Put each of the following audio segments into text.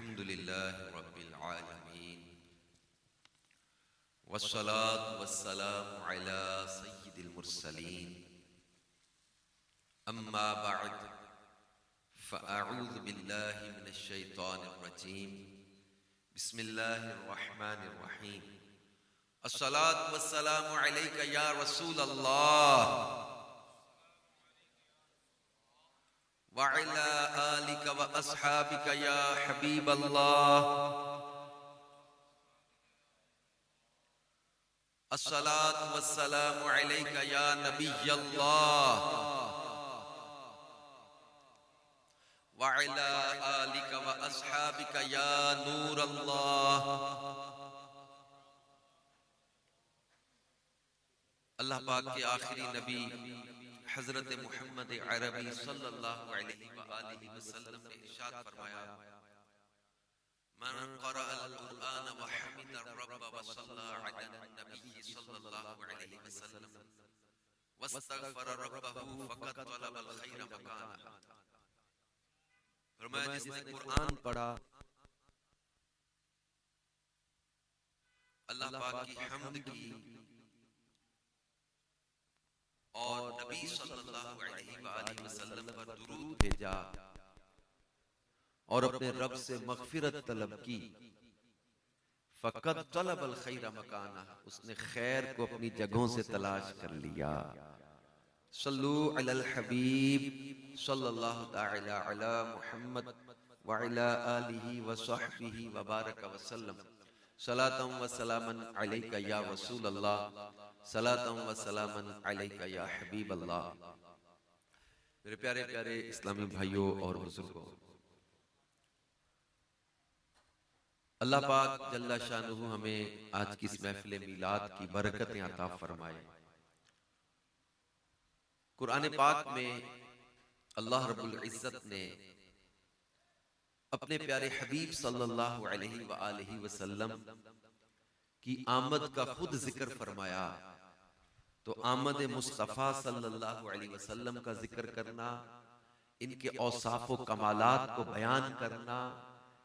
अल्हम्दुलिल्लाहि रब्बिल आलमीन वस्सलातु वस्सलामु अला सय्यिदिल मुरसलीन अम्मा बअद फ़अऊज़ु बिल्लाहि मिनश शैतानिर रजीम बिस्मिल्लाहिर रहमानिर रहीम अस्सलातु वस्सलामु अलैका या रसूल अल्लाह व अला आलिका व अस्हाबिका या हबीब अल्लाह अस्सलातु वस्सलामु अलैका या नबी अल्लाह व अला आलिका व अस्हाबिका या नूर अल्लाह। अल्लाह पाक के आखिरी नबी हज़रत मुहम्मद अरबी सल्लल्लाहु अलैहि व आलिहि वसल्लम ने इरशाद फरमाया, मन क़रअल क़ुरआन व हमिदा रब्ब व सल्ला अला नबी सल्लल्लाहु अलैहि वसल्लम वस्तग़फ़र रब्बहु फ़क़द तलबल खैर मकाना। फरमाया जिसने कुरान पढ़ा, अल्लाह पाक की हम्द की और नबी सल्लल्लाहु अलैहि वसल्लम पर दुरूद भेजा और अपने रब से मग़फ़िरत तलब की, फ़क़द तलबल खैर मकाना, उसने खैर को अपनी जगहों से तलाश कर लिया। सल्लू अलल हबीब सल्लल्लाहु तआला अला मुहम्मद व अला आलिहि व सहबिहि व बारक व सल्लम सलातम व सलामन अलैका या रसूल अल्लाह सलातम व सलामन अलैका या हबीब अल्लाह। मेरे प्यारे प्यारे इस्लामी भाइयों और बुजुर्गों, अल्लाह पाक जल्ला शानुहु हमें आज की इस महफिल मिलाद की बरकतें अता फरमाए। कुरान पाक में अल्लाह रब्बुल इज्जत ने अपने प्यारे हबीब सल्लल्लाहु अलैहि व आलिहि वसल्लम की आमद का खुद जिक्र फरमाया। तो आमद मुस्तफ़ा सल्लल्लाहु अलैहि वसल्लम का जिक्र करना, इनके औसाफ व कमालात को बयान करना,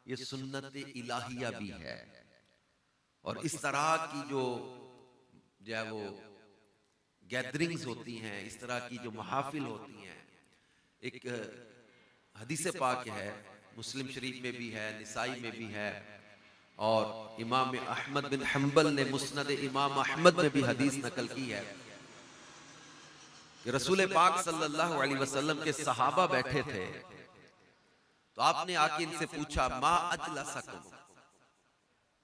ये सुन्नत इलाहिया भी है। और इस तरह की जो है वो गैदरिंग्स होती हैं, इस तरह की जो महाफिल होती हैं, एक हदीस पाक है, मुस्लिम शरीफ में भी है, निसाई में भी है, और इमाम अहमद बिन हम्बल ने मुस्नद इमाम अहमद में भी हदीस नकल की है कि रसूल पाक सल्लल्लाहु अलैहि वसल्लम के सहाबा बैठे थे, तो आपने आके इनसे पूछा, मा अजलसकुम,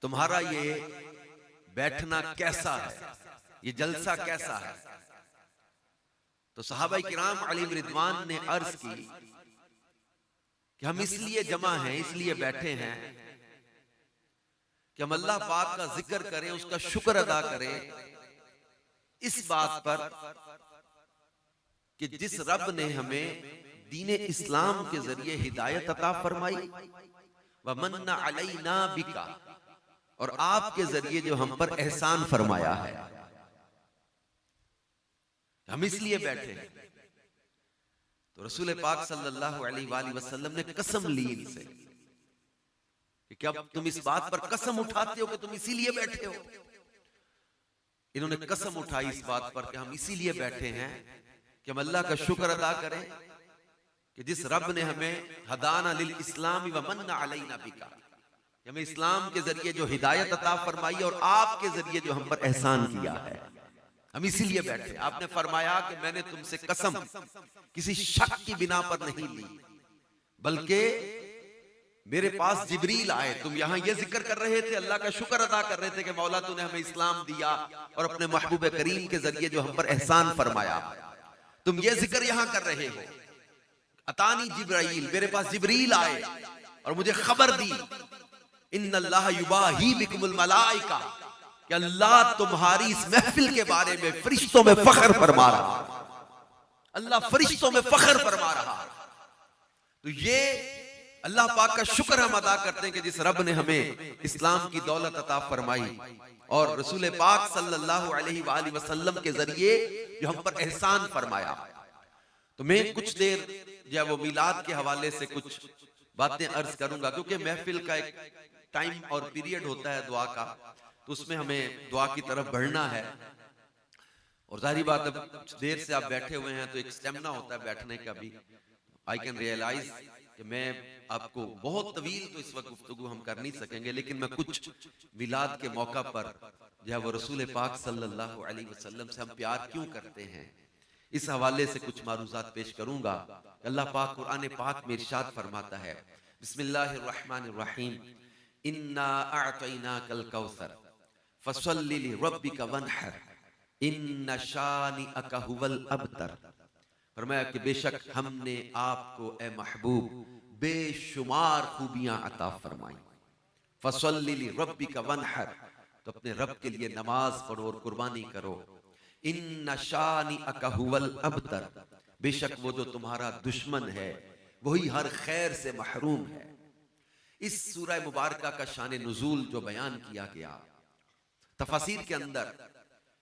तुम्हारा ये बैठना कैसा है, ये जलसा कैसा है? तो सहाबा किराम अलैहिम रिदवान ने अर्ज की कि हम इसलिए जमा हैं, इसलिए बैठे हैं कि हम अल्लाह पाक का जिक्र करें, उसका शुक्र अदा करें इस बात पर कि जिस रब ने हमें दीन इस्लाम के जरिए हिदायत अता फरमाई, व मन्ना अलैना बिका, और आपके जरिए जो हम पर एहसान फरमाया है, हम इसलिए बैठे हैं। तो रसूल पाक सल्लल्लाहु अलैहि वसल्लम ने कसम ली इनसे कि क्या तुम इस बात पर कसम उठाते हो कि तुम इसीलिए बैठे हो? इन्होंने कसम उठाई इस बात पर कि हम इसीलिए बैठे हैं कि हम अल्लाह का शुक्र अदा करें कि जिस रब ने हमें हदाना लिल इस्लाम व मन्ना अलैना बिका, हमें इस्लाम के जरिए जो हिदायत अता फरमाई और आपके जरिए जो हम पर एहसान किया है, हम इसीलिए बैठे। आपने फरमाया कि मैंने तुमसे कसम किसी शक की बिना पर नहीं ली, बल्कि मेरे पास जिब्रील आए, तुम यहाँ ये जिक्र कर रहे थे, अल्लाह का शुक्र अदा कर रहे थे कि मौला तूने हमें इस्लाम दिया और अपने महबूब करीम के जरिए जो हम पर एहसान फरमाया, तुम ये जिक्र यहाँ कर रहे हो। अतानी जिब्राइल, मेरे पास जिब्रील आए और मुझे खबर दी, इन्नल्लाह युबाही बिकुमुल मलाइका, कि अल्लाह तुम्हारी इस महफिल के बारे में फरिश्तों में फख्र फरमा रहा, अल्लाह फरिश्तों में फख्र फरमा रहा। तो ये अल्लाह पाक का शुक्र हम अदा करते हैं कि जिस रब ने हमें इस्लाम की दौलत अता फरमाई और रसूल पाक सल्लल्लाहु अलैहि वसल्लम के जरिए जो हम पर एहसान फरमाया। तो मैं कुछ देर जो वो मिलाद के हवाले से कुछ बातें अर्ज करूंगा, क्योंकि महफिल का एक टाइम और पीरियड होता है दुआ का, तो उसमें हमें दुआ की तरफ बढ़ना है। और जाहिर बात है देर से आप बैठे हुए हैं तो एक स्टेमिना होता है बैठने का भी। आई कैन रियलाइज कि मैं आपको बहुत तवील तो इस वक्त गुफ्तगू हम कर नहीं सकेंगे, लेकिन मैं कुछ मिलाद के मौका पर जो है वो रसूल पाक सल्लल्लाहु अलैहि वसल्लम से हम प्यार क्यों करते हैं, इस हवाले से कुछ मारूजात पेश करूंगा। अल्लाह पाक कुरान पाक में इरशाद फरमाता है, बिस्मिल्लाहिर रहमानिर रहीम, इन्ना अअतैनाकल कौसर फसल्लि लिरब्बिका वन्हर इन्ना शानिअका हुवल अबतर। फरमाया कि बेशक हमने आपको ए महबूब बेशुमार खूबियां अता फरमाई। फसल्लि लिरब्बिका वन्हर, तो अपने रब के लिए नमाज पढ़ो और कुर्बानी करो। इन्ना शानिअका हुवल अबतर, बेशक वो जो तुम्हारा दुश्मन है वही हर खैर से महरूम है। इस सूरह मुबारका का शान नुज़ूल जो बयान किया गया तफसीर के अंदर,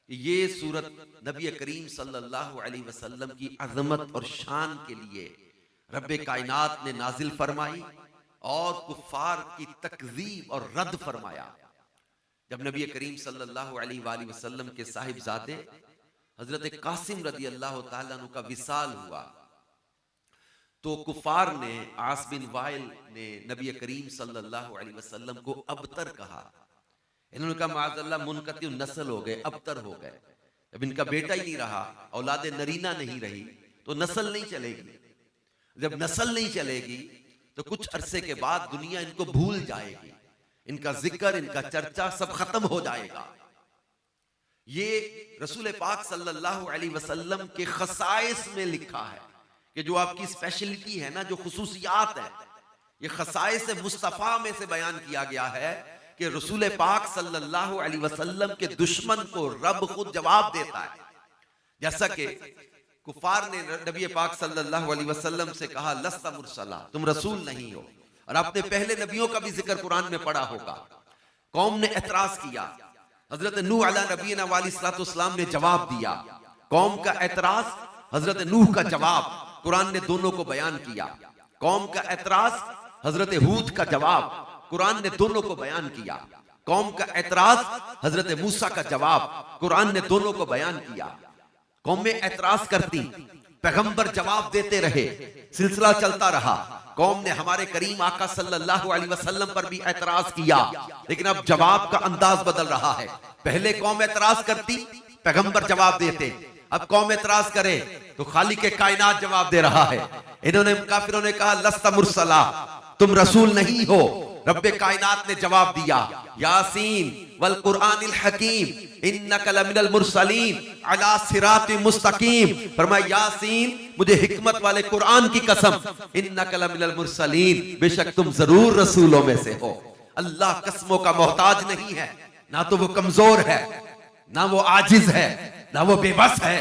ये सूरत नबी करीम सल्लल्लाहु अलैहि वसल्लम की अज़मत और शान के लिए रब्बे कायनात ने नाजिल फरमाई और कुफ्फार की तकज़ीब और रद्द फरमाया। जब नबी करीम सल्लल्लाहु अलैहि वसल्लम के साहिबजादे हजरत कासिम रदी अल्लाह तआला अन्हु का विसाल हुआ, तो कुफार ने, आस बिन वाइल ने नबी करीम सल्लल्लाहु अलैहि वसल्लम को अबतर कहा। इन्होंने कहा माज़अल्लाह मुनक़ती नस्ल हो गए, अबतर हो गए। जब इनका बेटा ही नहीं रहा, औलाद नरीना नहीं रही, तो नस्ल नहीं चलेगी। जब नस्ल नहीं चलेगी तो कुछ अरसे के बाद दुनिया इनको भूल जाएगी, इनका जिक्र, इनका चर्चा सब खत्म हो जाएगा। ये रसूल पाक सल्लल्लाहु अलैहि वसल्लम के खसाइस में लिखा है कि जो आपकी स्पेशलिटी है ना, जो खुसूसियात है, ये खसाइस मुस्तफ़ा में से बयान किया गया है कि रसूल पाक सल्लल्लाहु अलैहि वसल्लम के दुश्मन को रब खुद जवाब देता है। जैसा कि कुफार ने नबी पाक सल्लल्लाहु अलैहि वसल्लम से कहा लस्ता मुरसला, तुम रसूल नहीं हो। और आपने पहले नबियों का भी जिक्र कुरान में पढ़ा होगा। कौम ने एतराज किया, हजरत नूह अला नबीना वालिस्सलातु वस्सलाम ने जवाब दिया। कौम का एतराज, हजरत नूह का जवाब, कुरान ने दोनों को बयान किया। कौम का एतराज, हजरत हूद का जवाब, कुरान ने दोनों को बयान किया। कौम का एतराज, हजरत मूसा का जवाब, कुरान ने दोनों को बयान किया। कौमें एतराज करती, पैगंबर जवाब देते रहे, सिलसिला चलता रहा। कौम ने हमारे करीम आका सल्लल्लाहु अलैहि वसल्लम पर भी एतराज किया, लेकिन अब जवाब का अंदाज बदल रहा है। पहले कौम एतराज करती, पैगंबर जवाब देते। अब कौम एतराज करे तो खालिक के कायनात जवाब दे रहा है। इन्होंने, काफिरों ने कहा लस्ता मुरसला, तुम रसूल नहीं हो। रब्बे कायनात ने जवाब दिया, यासीन वल कुरआनिल हकीम इन्नका लमिनल मुरसलीन अला सिरातिम मुस्तकीम। फरमाया यासीन, मुझे हिकमत वाले कुरान की कसम, इन्नका लमिनल मुरसलीन, बेशक तुम जरूर रसूलों में से हो। अल्लाह कसमों का मोहताज नहीं है, ना तो वो कमजोर है, ना वो आजिज है, ना वो बेबस है।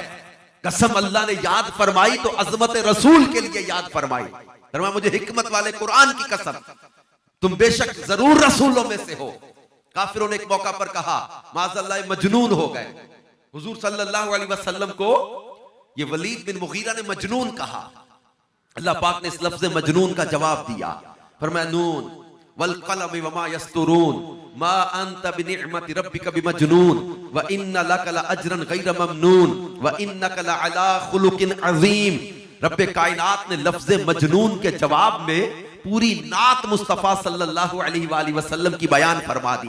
कसम अल्लाह ने याद फरमाई तो अजमत रसूल के लिए याद फरमाई। फरमाया मुझे हिकमत वाले कुरान की कसम, तुम बेशक जरूर रसूलों में से हो। काफिरों ने एक मौका पर कहा माज़अल्लाह मजनून हो गए। हुजूर सल्लल्लाहु अलैहि वसल्लम को ये वलीद बिन मुगीरा ने मजनून कहा। अल्लाह पाक ने इस लफ्ज़ मजनून का जवाब दिया। फरमाया नून वल कलम वमा यस्तुरून मा अंत बिनिअमति रब्बिका बिमजनून व इन्ना लका लअजरन गैर ममनून व इन्नका लअला खुलुकिन अज़ीम। रब्बे कायनात ने लफ्ज़ मजनून के जवाब में पूरी नात मुस्तफा सल्लल्लाहु अलैहि वसल्लम की बयान फरमा दी।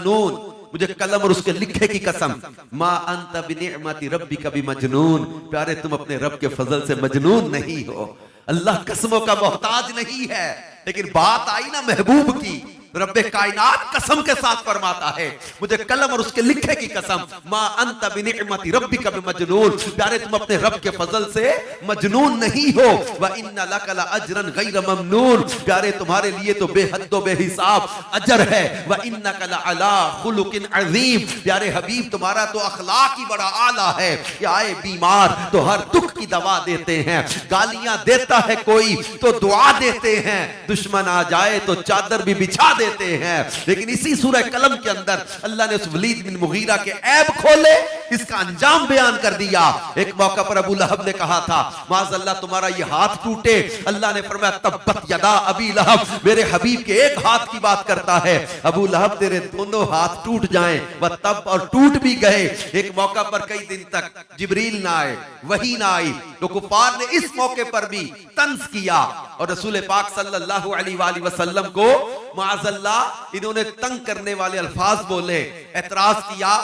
नून, मुझे कलम और उसके लिखे की कसम, मा अंत बिनिअमति रब्बिका बिमजनून, प्यारे तुम अपने रब के फजल से मजनून नहीं हो। अल्लाह कसमों का मोहताज नहीं है, लेकिन बात आई ना महबूब की, रब्बे कायनात कसम के साथ फरमाता है, मुझे कलम और उसके लिखे की कसम, मा अंत बिनिअमति रब्बिका बिमजनून, प्यारे तुम अपने रब के फजल से मजनून नहीं हो। व इन्ना लका लअजरन गैर ममनून, प्यारे तुम्हारे लिए तो बेहद बेहिसाब अजर है। व इन्नका लअला खुलुकिन अज़ीम, प्यारे हबीब तुम्हारा तो अखलाक ही बड़ा आला है। ये आए बीमार तो हर दुख की दवा देते हैं, गालियां देता है कोई तो दुआ देते हैं, दुश्मन आ जाए तो चादर भी बिछा देते हैं। लेकिन इसी सूरह कलम के अंदर अल्लाह ने उस वलीद बिन मुगीरा के ऐब खोले, इसका अंजाम बयान कर दिया। एक मौका पर अबू लहब ने कहा था माज़अल्लाह तुम्हारा ये हाथ टूटे, अल्लाह ने फरमाया तब्बत यदा अबी लहब, मेरे हबीब के एक हाथ की बात करता है, अबू लहब तेरे दोनों हाथ टूट जाएं। वह तब और टूट भी गए। एक मौका पर कई दिन तक जिब्रील ना आए, वही ना आई, तो कुफार ने इस मौके पर भी तंज किया और रसूल पाक सल्लल्लाहु अलैहि वसल्लम को माज़अल्लाह इन्होंने तंग करने वाले अल्फाज बोले, एतराज किया,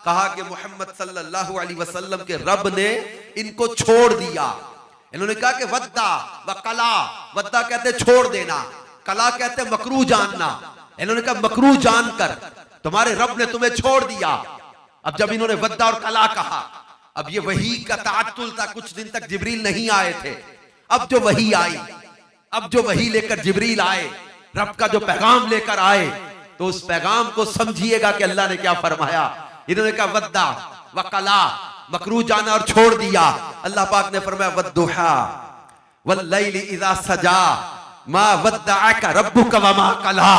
कहा कि मोहम्मद सल्लल्लाहु अलैहि वसल्लम के रब ने इनको छोड़ दिया। इन्होंने कहा कि वद्दा व कला, वद्दा कहते छोड़ देना, कला कहते मकरू जानना। इन्होंने कहा मकरू जानकर तुम्हारे रब ने तुम्हें छोड़ दिया। अब जब इन्होंने वद्दा और कला कहा, अब ये वही का ताअत्तुल था, कुछ दिन तक जिब्रील नहीं आए थे। अब जो वही आई, अब जो वही लेकर जिब्रील आए, रब का जो पैगाम लेकर आए, तो उस पैगाम को समझिएगा कि अल्लाह ने क्या फरमाया। इन्होंने कहा वद्दा वकला, मकरू जाना और छोड़ दिया। अल्लाह पाक ने फरमाया वद्दुहा वल्लैलि इज़ा सजा मा वद्दअका रब्बुका वमा कला।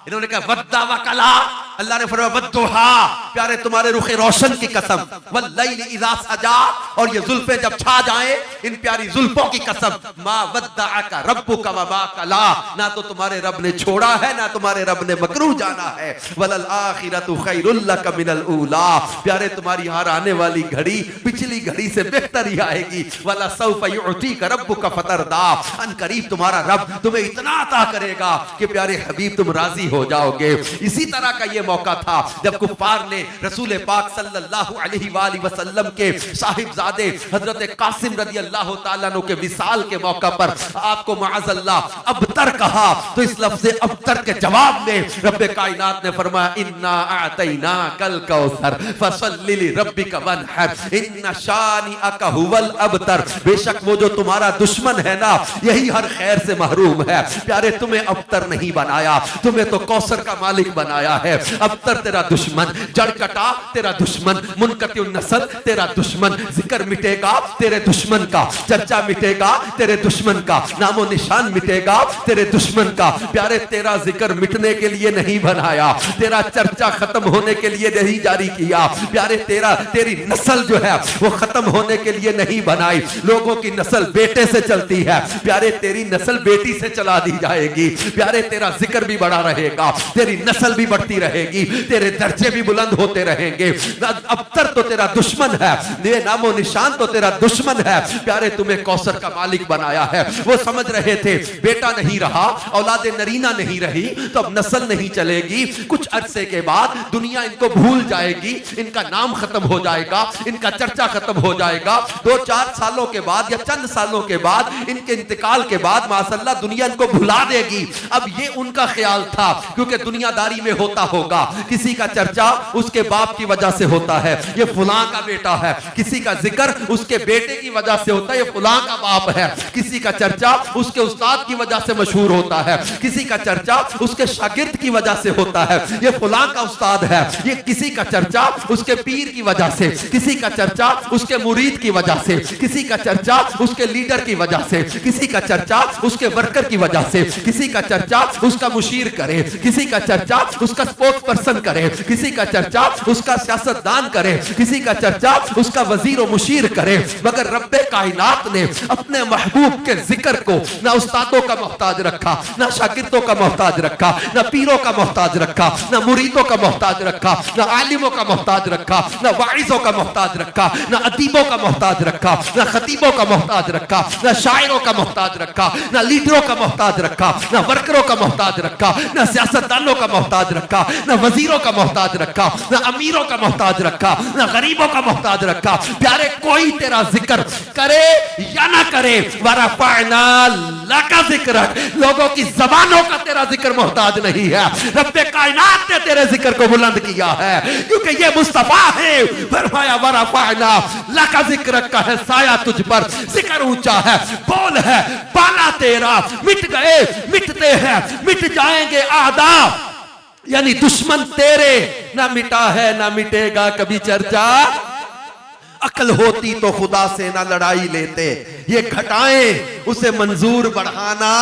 इन्होंने कहा वद्दा वकला, अल्लाह ने फरमाया वद्दुहा, प्यारे तुम्हारे रुखे रोशन की कसम, वल्लैलि इज़ा सजा, और ये जुल्फे जब छा जाए, इन प्यारी जुल्फों की कसम, मा वद्दअका रब्बुका वमा कला, ना तो तुम्हारे रब ने छोड़ा है, ना तुम्हारे रब ने मकरू जाना है। वलल आखिरतु खैरुल लक मिनल ऊला, प्यारे तुम्हारी हार आने वाली घड़ी पिछली घड़ी से बेहतर ही आएगी। वला सौफ युअतीका रब्बुका फतरदा, अनकरीब तुम्हारा रब तुम्हें इतना अता करेगा कि प्यारे हबीब तुम राजी हो जाओगे। इसी तरह का ये मौका था जब कुफार ने रसूल पाक सल्लल्लाहु अलैहि वसल्लम के साहिबजादे हजरत कासिम रज़ी अल्लाह ताला अन्हु के विसाल के मौका पर आपको माअज़ल्लाह अबतर कहा, तो इस लफ्ज़ अबतर के जवाब में रब्बे कायनात ने फरमाया इन्ना अअतैना कल कौसर फसल्लि लिरब्बिका वनहर इन्ना शानिअका हुवल अबतर, बेशक वो जो तुम्हारा दुश्मन है ना, यही हर खैर से महरूम है। प्यारे तुम्हें अबतर नहीं बनाया, तुम्हें तो कौसर का मालिक बनाया है। अबतर तेरा दुश्मन, जड़ कटा तेरा दुश्मन, मुनकतिउन नस्ल तेरा दुश्मन, जिक्र मिटेगा तेरे दुश्मन का, चर्चा मिटेगा तेरे दुश्मन का, नामो निशान मिटेगा तेरे दुश्मन का। प्यारे तेरा जिक्र मिटने के लिए नहीं बनाया, तेरा चर्चा खत्म होने के लिए नहीं जारी किया। प्यारे तेरी नस्ल जो है वो खत्म होने के लिए नहीं बनाई। लोगों की नस्ल बेटे से चलती है, प्यारे तेरी नस्ल बेटी से चला दी जाएगी। प्यारे तेरा जिक्र भी बढ़ा रहेगा, तेरी नस्ल भी बढ़ती रहेगी, तेरे दर्जे भी बुलंद होते रहेंगे। अबतर तो तेरा दुश्मन है, ये नामो निशान तो तेरा दुश्मन है। प्यारे तुम्हें कौसर का मालिक बनाया है। वो समझ रहे थे बेटा नहीं रहा, औलादे नरीना नहीं रही, तो अब नस्ल नहीं चलेगी, कुछ अरसे के बाद दुनिया इनको भूल जाएगी, इनका नाम खत्म हो जाएगा, इनका चर्चा खत्म हो जाएगा। 2-4 सालों के बाद या चंद सालों के बाद, इनके इंतकाल के बाद माशाअल्लाह दुनिया इनको भुला देगी। अब ये उनका ख्याल था, क्योंकि दुनियादारी में होता होगा किसी का चर्चा उसके बाप की वजह से होता है, ये फुलां का बेटा है, किसी का जिक्र उसके बेटे की वजह से होता है, ये फुलां का बाप है, किसी का चर्चा उसके उस्ताद की वजह से मशहूर होता है, किसी का चर्चा उसके शागिर्द की वजह से होता है, ये फुलां का उस्ताद है, ये किसी का चर्चा उसके पीर की वजह से, किसी का चर्चा उसके मुरीद की वजह से, किसी का चर्चा उसके लीडर की वजह से, किसी का चर्चा उसके वर्कर की वजह से, किसी का चर्चा उसका मुशीर करे, किसी का चर्चा उसका स्पोर्ट्स पर्सन करे, किसी का चर्चा उसका सियासतदान करे, किसी का चर्चा उसका वजीर और मुशीर करे। मगर रब्बे कायनात ने अपने महबूब के जिक्र को ना उस्तादों का मोहताज रखा, ना शागिर्दों का मोहताज रखा, ना पीरों का मोहताज रखा, ना मुरीदों का मोहताज रखा, ना आलिमों का मोहताज रखा, ना वाइजों का मोहताज रखा, ना अदीबों का मोहताज रखा, ना खतीबों का मोहताज रखा, ना शायरों का मोहताज रखा, ना लीडरों का मोहताज रखा, ना वर्करों का मोहताज रखा, ना सियासतदानों का मोहताज रखा, ना वजीरों का मोहताज रखा, ना अमीरों का मोहताज रखा, ना गरीबों का मोहताज रखा। प्यारे कोई तेरा जिक्र करे या ना करे, वरफ़अना लका ज़िक्रक, लोगों की जबानों का तेरा जिक्र मोहताज नहीं है, रब्बे कायनात ने तेरे जिक्र को बुलंद किया है, क्योंकि ये मुस्तफा है। फरमाया वरफ़अना लका ज़िक्रक का है साया तुझ पर, जिक्र ऊंचा है, बोल है बाला तेरा, मिट गए मिटते हैं, मिट जाएंगे आदा, यानी दुश्मन तेरे, ना मिटा है ना मिटेगा कभी चर्चा। अकल होती तो खुदा से ना लड़ाई लेते, ये घटाएं उसे मंजूर बढ़ाना,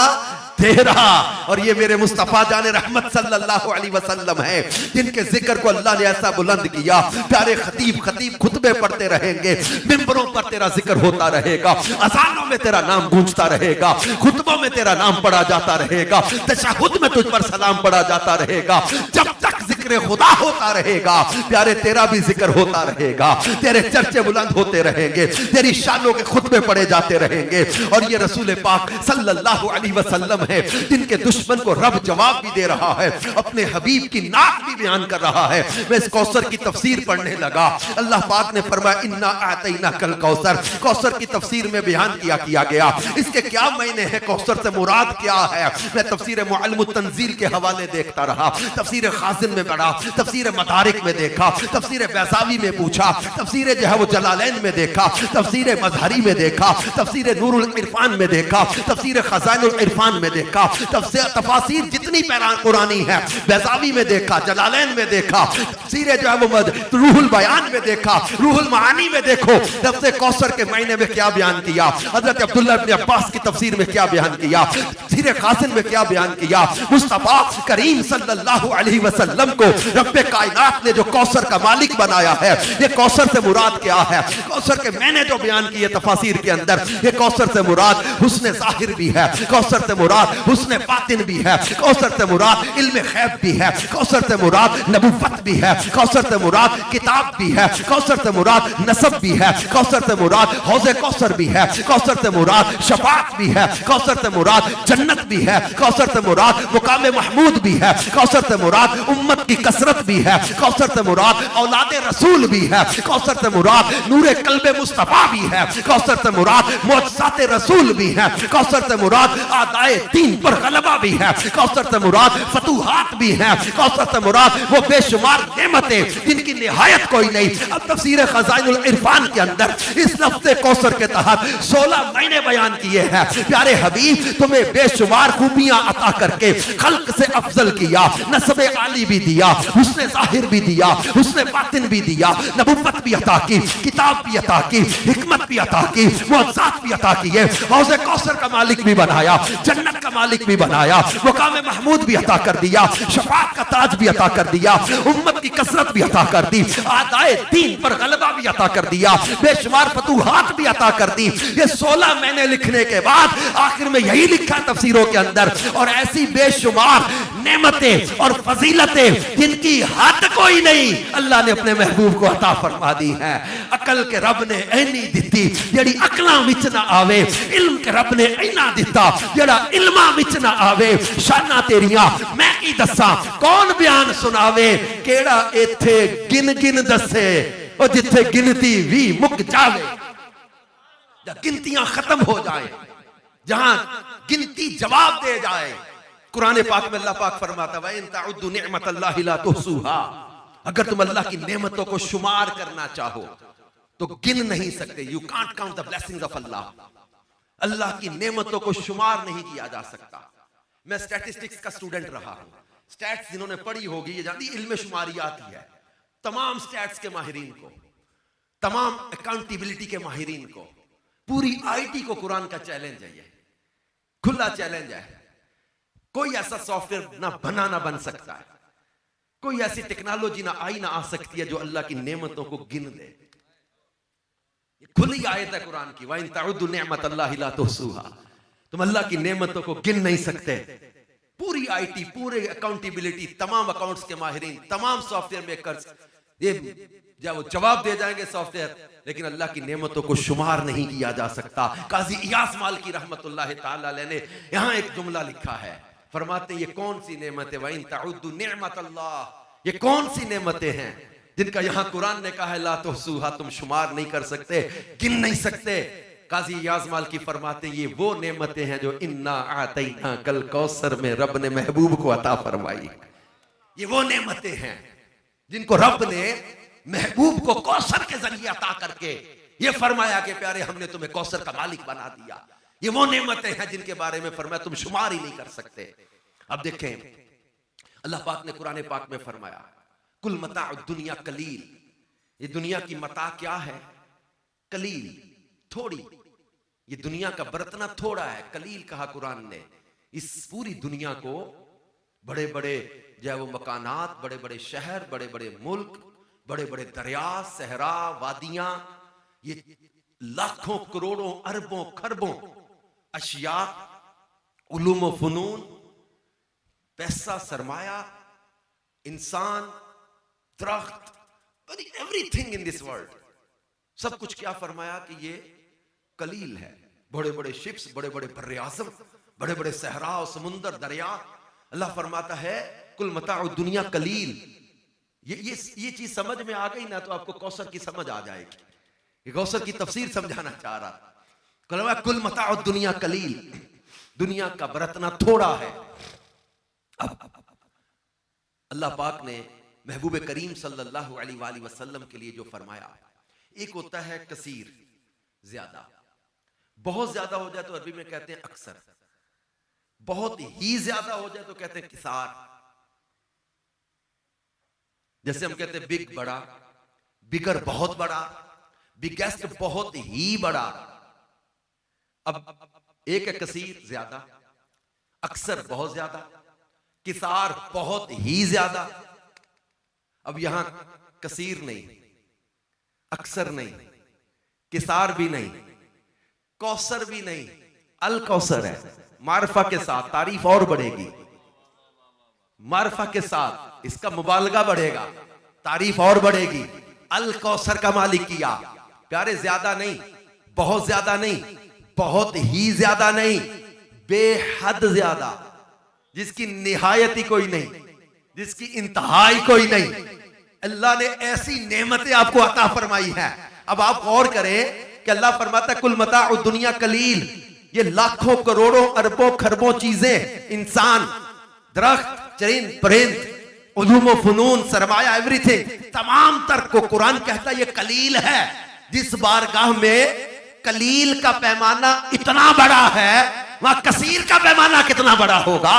दे रहा। और ये मेरे मुस्तफा जाने रहमत सल्लल्लाहु अलैहि वसल्लम है, जिनके जिक्र को अल्लाह ने ऐसा बुलंद किया। प्यारे खतीब खुतबे पढ़ते रहेंगे, मिंबरों पर तेरा जिक्र होता रहेगा, अज़ानों में तेरा नाम गूंजता रहेगा, खुतबों में तेरा नाम पढ़ा जाता रहेगा, तशहुद में तुझ पर सलाम पढ़ा जाता रहेगा। जब तक जिक्र खुदा होता रहेगा प्यारे, तेरा भी जिक्र होता रहेगा, तेरे चर्चे बुलंद होते रहेंगे, तेरी शानों के खुतबे पढ़े जाते रहेंगे। और ये रसूल पाक सल्लल्लाहु अलैहि वसल्लम है, जिनके दुश्मन को रब जवाब भी दे रहा है, अपने हबीब की नात भी बयान कर रहा है। मैं इस कौसर की तफसीर पढ़ने लगा। अल्लाह पाक ने फरमाया इन्ना आतैना कल कौसर। कौसर की तफसीर में बयान किया गया, इसके क्या मायने हैं, कौसर से मुराद क्या है। मैं तफसीर मुअल्लिमुत तंजील के हवाले देखता रहा, तफसीर खासिन में पढ़ा, तफसीर मदारिक में देखा, तफसीर बैज़ावी में पूछा, तफसीर जो है वो जलालैन में देखा, तफसीर मजहरी में देखा, तफसीर नूरुल इरफान में देखा, तफसीर खज़ाइनुल इरफान में देखा, तफासीर जितनी कुरानी है बैज़ावी में देखा, जलालैन में देखा, तफसीर जो है वो रूहुल बयान में देखा, रूहुल मानी में देखो लफ्ज़ कौसर के मायने में क्या बयान किया, हज़रत अब्दुल्लाह इब्न अब्बास की तफसीर में क्या बयान किया, तफसीर खासिन में क्या बयान किया। मुस्तफा करीम सल्लल्लाहु अलैहि वसल्लम को रब्बे कायनात ने जो कौसर का मालिक बनाया है, ये कौसर से मुराद क्या है। कौसर के मैंने जो बयान किए तफासीर के अंदर, ये कौसर से मुराद हुस्न ज़ाहिर भी है, कौसर से मुराद हुस्न बातिन भी है, कौसर से मुराद इल्म गैब भी है, कौसर से मुराद नबुव्वत भी है, कौसर से मुराद किताब भी है, कौसर से मुराद नसब भी है, कौसर से मुराद हौज़े कौसर भी है, कौसर से मुराद शफाअत भी है, कौसर से मुराद जन्नत भी है, कौसर से मुराद मुकाम महमूद भी है, कौसर से मुराद उम्मत की कसरत भी है, कौसर से मुराद औलादे रसूल भी है, कौसर से मुराद नूरे कल्बे मुस्तफा भी है, कौसर से मुराद मुअज्जज़ाते रसूल भी है, कौसर से मुराद आदाए दीन पर गलबा भी है, कौसर से मुराद फतूहात भी है, कौसर से मुराद वो बेशुमार नेमतें जिनकी निहायत कोई नहीं। अब तफसीर खज़ाइनुल इरफान के अंदर इस लफ्ज़ कौसर के तहत 16 महीने बयान किए हैं। प्यारे हबीब, तुम्हें बेशुमार खूबियां अता करके खल्क से अफजल किया, नस्ब आली भी दिया, हुस्न ज़ाहिर भी दिया, हुस्न बातिन भी दिया, नबुव्वत भी अता की, किताब भी अता की, हिकमत भी अता की, मुअज्जज़ात भी अता किए, हौज़े कौसर का मालिक भी बनाया, जन्नत का मालिक भी बनाया, मुकाम महमूद भी अता कर दिया, शफाअत का ताज भी अता कर दिया, उम्मत की कसरत भी अता कर दी, आदाए दीन पर गलबा भी अता कर दिया, बेशुमार फतूहात भी अता कर दी। ये 16 महीने लिखने के बाद आखिर में यही लिखा तफसीरों के अंदर, और ऐसी बेशुमार नेमतें और फजीलतें जिनकी हद कोई नहीं अल्लाह ने अपने महबूब को अता फरमा दी है। अकल के रब ने ऐनी दिती जेड़ी अकलां विच ना आवे, इल्म के रब ने ऐना दिता जेड़ा इल्मा विच ना आवे। शाना तेरियां मैं की दसा, कौन बयान सुनावे, केड़ा इत्थे गिन गिन दसे, और जिथे गिनती भी मुक जावे, गिनतियां खत्म हो जाए, जहां गिनती जवाब दे जाए। कुरान पाक में अल्लाह पाक फरमाता है इन तउद्दु निअमतल्लाहि ला तुहसूहा, अगर तुम अल्लाह की नेमतों को शुमार करना चाहो तो गिन नहीं सकते। You can't count the blessings of Allah. Allah की नेमतों को शुमार नहीं किया जा सकता। मैं स्टैटिस्टिक्स का स्टूडेंट रहा हूं। स्टैट्स जिन्होंने पढ़ी होगी ये जानती इल्म शुमारियात ही है। तमाम स्टैट्स के माहिरीन को, तमाम अकाउंटेबिलिटी के माहिरीन को, पूरी आईटी को कुरान का चैलेंज है, ये खुला चैलेंज है। कोई ऐसा सॉफ्टवेयर ना बना ना बन सकता है, कोई ऐसी टेक्नोलॉजी ना आई ना आ सकती है जो अल्लाह की नेमतों को गिन दे। ये खुली आयत है कुरान की, वइन तउद्दु निअमतल्लाहि ला तुहसूहा, तुम अल्लाह की नेमतों को गिन नहीं सकते। पूरी आईटी, पूरे अकाउंटेबिलिटी, तमाम अकाउंट्स के माहिरीन, तमाम सॉफ्टवेयर मेकर्स ये वो जवाब दे जाएंगे सॉफ्टवेयर, लेकिन अल्लाह की नेमतों को शुमार नहीं किया जा सकता। काजी इयास मालिकी रहमतुल्लाह ताला अलैह ने यहाँ एक जुमला लिखा है, फरमाते ये कौन सी नेमतें, वइन तउद्दु निअमतल्लाह, ये कौन सी नेमतें हैं जिनका यहाँ कुरान ने कहा है ला तुहसूहा, तुम शुमार नहीं कर सकते, गिन नहीं सकते। काजी इयास मालिकी फरमाते ये वो नेमतें हैं जो इन्ना आतैना कल कौसर में रब ने महबूब को अता फरमाई। ये वो नेमतें हैं जिनको रब ने महबूब को कौसर के जरिए अता करके ये फरमाया कि प्यारे हमने तुम्हें कौसर का मालिक बना दिया। ये वो नेमतें हैं जिनके बारे में फरमाया तुम शुमार ही नहीं कर सकते। अब देखें अल्लाह पाक ने कुरान पाक में फरमाया कुल मता दुनिया कलील, ये दुनिया की मता क्या है, कलील, थोड़ी। ये दुनिया का बरतना थोड़ा है, कलील कहा कुरान ने। इस पूरी दुनिया को बड़े बड़े जो है वो मकानात, बड़े बड़े शहर, बड़े बड़े मुल्क, बड़े बड़े दरिया, सहरा, वादियां, ये लाखों करोड़ों अरबों खरबों अशिया, उलूम व फनून, पैसा, सरमाया, इंसान, दरख्त, एवरीथिंग इन दिस वर्ल्ड, सब कुछ क्या फरमाया कि ये कलील है। बड़े बड़े शिप्स, बड़े बड़े बर्रे आज़म, बड़े बड़े सहरा और समुंदर, दरिया, अल्लाह फरमाता है कुल मताउ दुनिया कलील। ये चीज समझ में आ गई ना तो आपको कौसर की समझ आ जाएगी। ये कौसर की तफसीर समझाना चाह रहा था। कुल मताउ दुनिया कलील, दुनिया का बरतना थोड़ा है। अब अल्लाह पाक ने महबूब करीम सल्लल्लाहु अलैहि वसल्लम के लिए जो फरमाया, एक होता है कसीर, ज्यादा, बहुत ज्यादा हो जाए तो अरबी में कहते हैं अक्सर, बहुत ही ज्यादा हो जाए तो कहते हैं किसार। जैसे हम कहते हैं बिग, बड़ा, बिगर बहुत बड़ा, बिगेस्ट बहुत ही बड़ा। अब एक है कसीर ज्यादा, अक्सर बहुत ज्यादा, किसार बहुत ही ज्यादा। अब यहां कसीर नहीं, अक्सर नहीं, किसार भी नहीं, कौसर भी नहीं, अल कौसर है। मारफा के साथ तारीफ और बढ़ेगी, मारफा के साथ इसका मुबालगा बढ़ेगा, तारीफ और बढ़ेगी। अल कौसर का मालिक किया प्यारे, ज्यादा नहीं, बहुत ज्यादा नहीं, बहुत ही ज्यादा नहीं, बेहद ज्यादा, जिसकी निहायत ही कोई नहीं, जिसकी इंतहाई कोई नहीं। अल्लाह ने ऐसी नेमतें आपको अता फरमाई है। अब आप गौर करें कि अल्लाह फरमाता कुल मताउ दुनिया कलील, ये लाखों करोड़ों अरबों खरबों चीजें, इंसान, दरख्त, चरिंद परिंद, उलूम व फनून, सरमाया, एवरीथिंग, तमाम तर्क को कुरान कहता है ये कलील है। जिस बारगाह में कलील का पैमाना इतना बड़ा है, वहां कसीर का पैमाना कितना बड़ा होगा।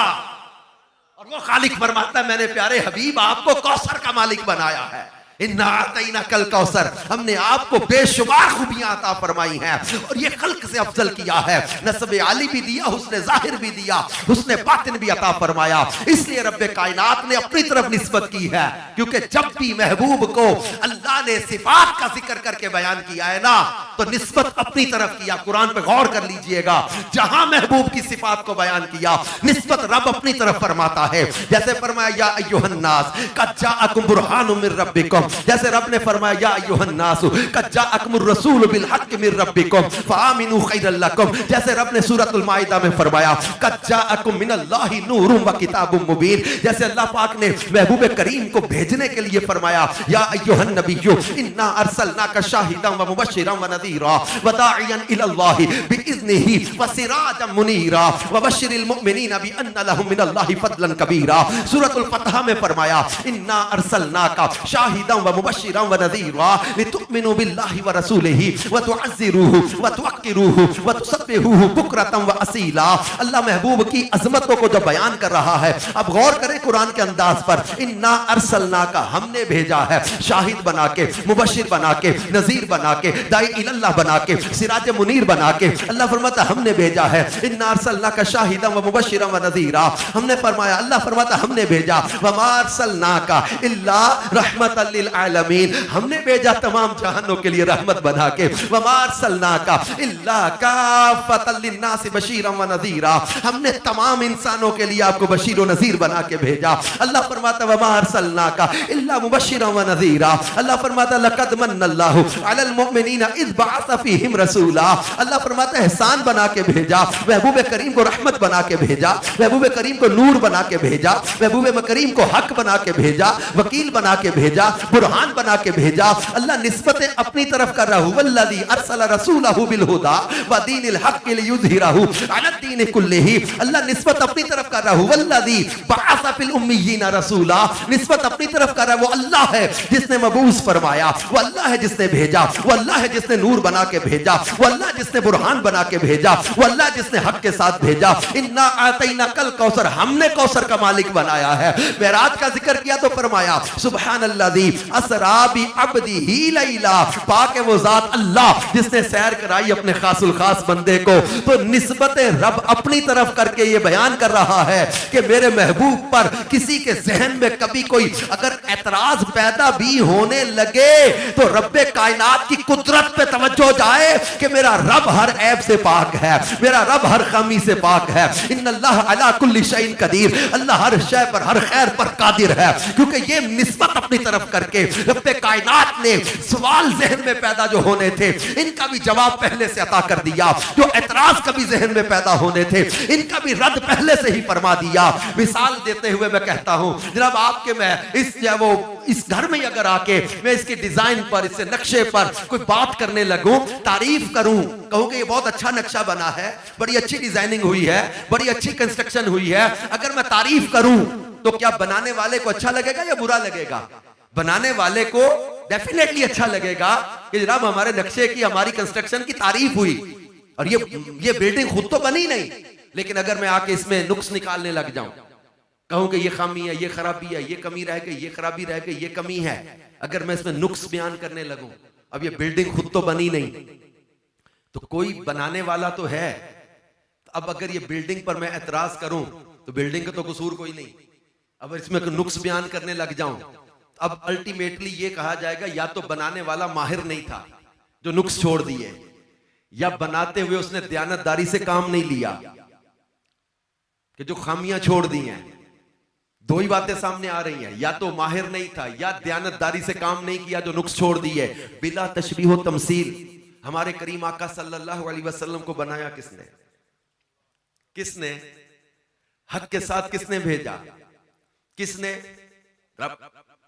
और वो खालिक फरमाता है मैंने प्यारे हबीब आपको कौसर का मालिक बनाया है। इन्ना आतैना कल कौसर, हमने आपको बेशुमार खूबियां अता फरमाई हैं और ये खल्क से अफजल किया है। नस्ब आली भी दिया, हुस्न जाहिर भी दिया, हुस्न बातिन भी अता फरमाया। इसलिए रब्बे कायनात ने अपनी तरफ निस्बत की है, क्योंकि जब भी महबूब को अल्लाह ने सिफात का जिक्र करके बयान किया है ना, तो निस्बत अपनी तरफ किया। कुरान पे गौर कर लीजिएगा, जहां महबूब की सिफात को बयान किया, निस्बत रब अपनी तरफ फरमाता है। जैसे फरमाया या अय्युहन नास कद जाअकुम बुरहानुम मिर रब्बिकुम, जैसे रब ने फरमाया या अय्युहन नास कद जाअकुमुर रसूल बिल हक़्क़ि मिर रब्बिकुम फ़आमिनू खैरल लकुम, जैसे रब ने सूरतुल माइदा में फरमाया कद जाअकुम मिनल्लाहि नूरुम व किताबुम मुबीन, जैसे अल्लाह पाक ने महबूब करीम को भेजने के लिए फरमाया या अय्युहन नबिय्यु इन्ना अरसलनाका शाहिदन व मुबश्शिरन व नज़ीरा व दाइयन इलल्लाहि बिइज़्निहि व सिराजन मुनीरा व बश्शिरिल मुमिनीना बिअन्ना लहुम मिनल्लाहि फज़लन कबीरा। सूरतुल फतह में फरमाया इन्ना अरसलनाका शाहिदन व मुबश्शिरन व नज़ीरा लितुमिनु बिल्लाहि व रसूलिहि व तुअज़्ज़िरूहु व तुवक्किरूहु व तुसब्बिहुहु बुक्रतन व असीला। अल्लाह महबूब की अज़मतों को जो बयान कर रहा है, अब गौर करें कुरान के अंदाज पर। इन्ना अरसलनाका, हमने भेजा है, शाहिद बना के, मुबश्शिर बना के, नज़ीर बना के, दाई इलल्लाह बना के, सिराज मुनीर बना के। अल्लाह फरमाता हमने भेजा है। इन्ना अरसलनाका शाहिदन व मुबश्शिरन व नज़ीरा, हमने फरमाया, अल्लाह फरमाता हमने भेजा व मा अरसलनाका इल्ला रहमतल लिल आलमीन, हमने भेजा तमाम जहानों के लिए रहमत बना के। व मा अरसलनाका इल्ला काफ़तल लिन्नास बशीरन व नज़ीरा, हमने तमाम इंसानों के लिए आपको बशीर व नज़ीर बना के भेजा। अल्लाह फरमाता व मा अरसलनाका इल्ला मुबश्शिरन व नज़ीरा, अल्लाह फरमाता लक़द मन्नल्लाहु अलल मुमिनीना इज़ बअस फ़ीहिम रसूला, अल्लाह फरमाता एहसान बना के भेजा, महबूब करीम को रहमत बना के भेजा, महबूब करीम को नूर बना के भेजा, महबूब करीम को हक बना के भेजा, वकील बना के भेजा, बुरहान बना के भेजा। अल्लाह निस्बतें अपनी तरफ कर रहा हूं, वल्लज़ी अरसला रसूलहु बिल हुदा व दीनिल हक़्क़ि लियुज़हिरहु अला दीनि कुल्लिही, अल्लाह निस्बत अपनी तरफ कर रहा हूं, वल्लज़ी बअस फ़िल उम्मिय्यीना रसूला, निस्बत अपनी तरफ कर रहा है। वो अल्लाह है जिसने मबूस फरमाया, वो अल्लाह है जिसने भेजा, वो अल्लाह है जिसने नूर बना के भेजा, वो अल्लाह जिसने बुरहान बना के भेजा, वो अल्लाह जिसने हक के साथ भेजा। इन्ना आतैना कल कौसर, हमने कौसर का मालिक बनाया है। मेराज का जिक्र किया तो फरमाया सुब्हानल्लाज़ी असरा बि अब्दिही लैला। पाक है वो जात अल्लाह जिसने सैर कराई अपने खासुल खास बंदे को। तो निस्बत रब अपनी तरफ करके ये बयान कर रहा है कि मेरे महबूब पर किसी के जहन में कभी कोई अगर एतराज पैदा भी होने लगे तो रब्बे कायनात की कुदरत पे तवज्जो जाए कि मेरा रब हर ऐब से पाक है, मेरा रब हर खामी से पाक है। इन्नल्लाह अला कुल्ली शैइन कदीर, अल्लाह हर शय पर हर खैर पर कादिर है। क्योंकि ये निस्बत अपनी तरफ करके रब्बे कायनात ने सवाल जहन में पैदा जो होने थे इनका भी जवाब पहले से अता कर दिया। जो एतराज कभी जहन में पैदा होने थे इनका भी रद्द पहले से ही फरमा दिया। मिसाल देते हुए मैं कहता हूं जनाब आपके मैं इस घर में अगर आके मैं इसके डिजाइन पर, इससे नक्शे पर कोई बात करने लगूं, तारीफ करूं, कहूं कि ये बहुत अच्छा नक्शा बना है, बड़ी अच्छी डिजाइनिंग हुई है, बड़ी अच्छी कंस्ट्रक्शन हुई है, अगर मैं तारीफ करूं तो क्या बनाने वाले को अच्छा लगेगा या बुरा लगेगा? बनाने वाले को डेफिनेटली अच्छा लगेगा कि जनाब हमारे नक्शे की, हमारी कंस्ट्रक्शन की तारीफ हुई। और ये बिल्डिंग खुद तो बनी नहीं, लेकिन अगर मैं आके इसमें नुक्स निकालने लग जाऊं, कहूं कि ये खामी है, ये खराबी है, ये कमी रह गई, ये खराबी रह गई, ये कमी है, अगर मैं इसमें नुक्स बयान करने लगूं, अब ये बिल्डिंग खुद तो बनी नहीं, तो कोई बनाने वाला तो है। अब अगर ये बिल्डिंग पर मैं एतराज करूं तो बिल्डिंग का तो कसूर कोई नहीं, अब इसमें नुक्स बयान करने लग जाऊं, अब अल्टीमेटली ये कहा जाएगा या तो बनाने वाला माहिर नहीं था जो नुक्स छोड़ दिए, या बनाते हुए उसने दयानतदारी से काम नहीं लिया कि जो खामियां छोड़ दी हैं। दो ही बातें सामने आ रही हैं, या तो माहिर नहीं था या दयानतदारी से काम नहीं किया जो नुक्स छोड़ दिए। बिला तशबीह व तमसील हमारे करीम आका सल्लल्लाहु अलैहि वसल्लम को बनाया किसने? किसने? हक के साथ किसने भेजा? किसने?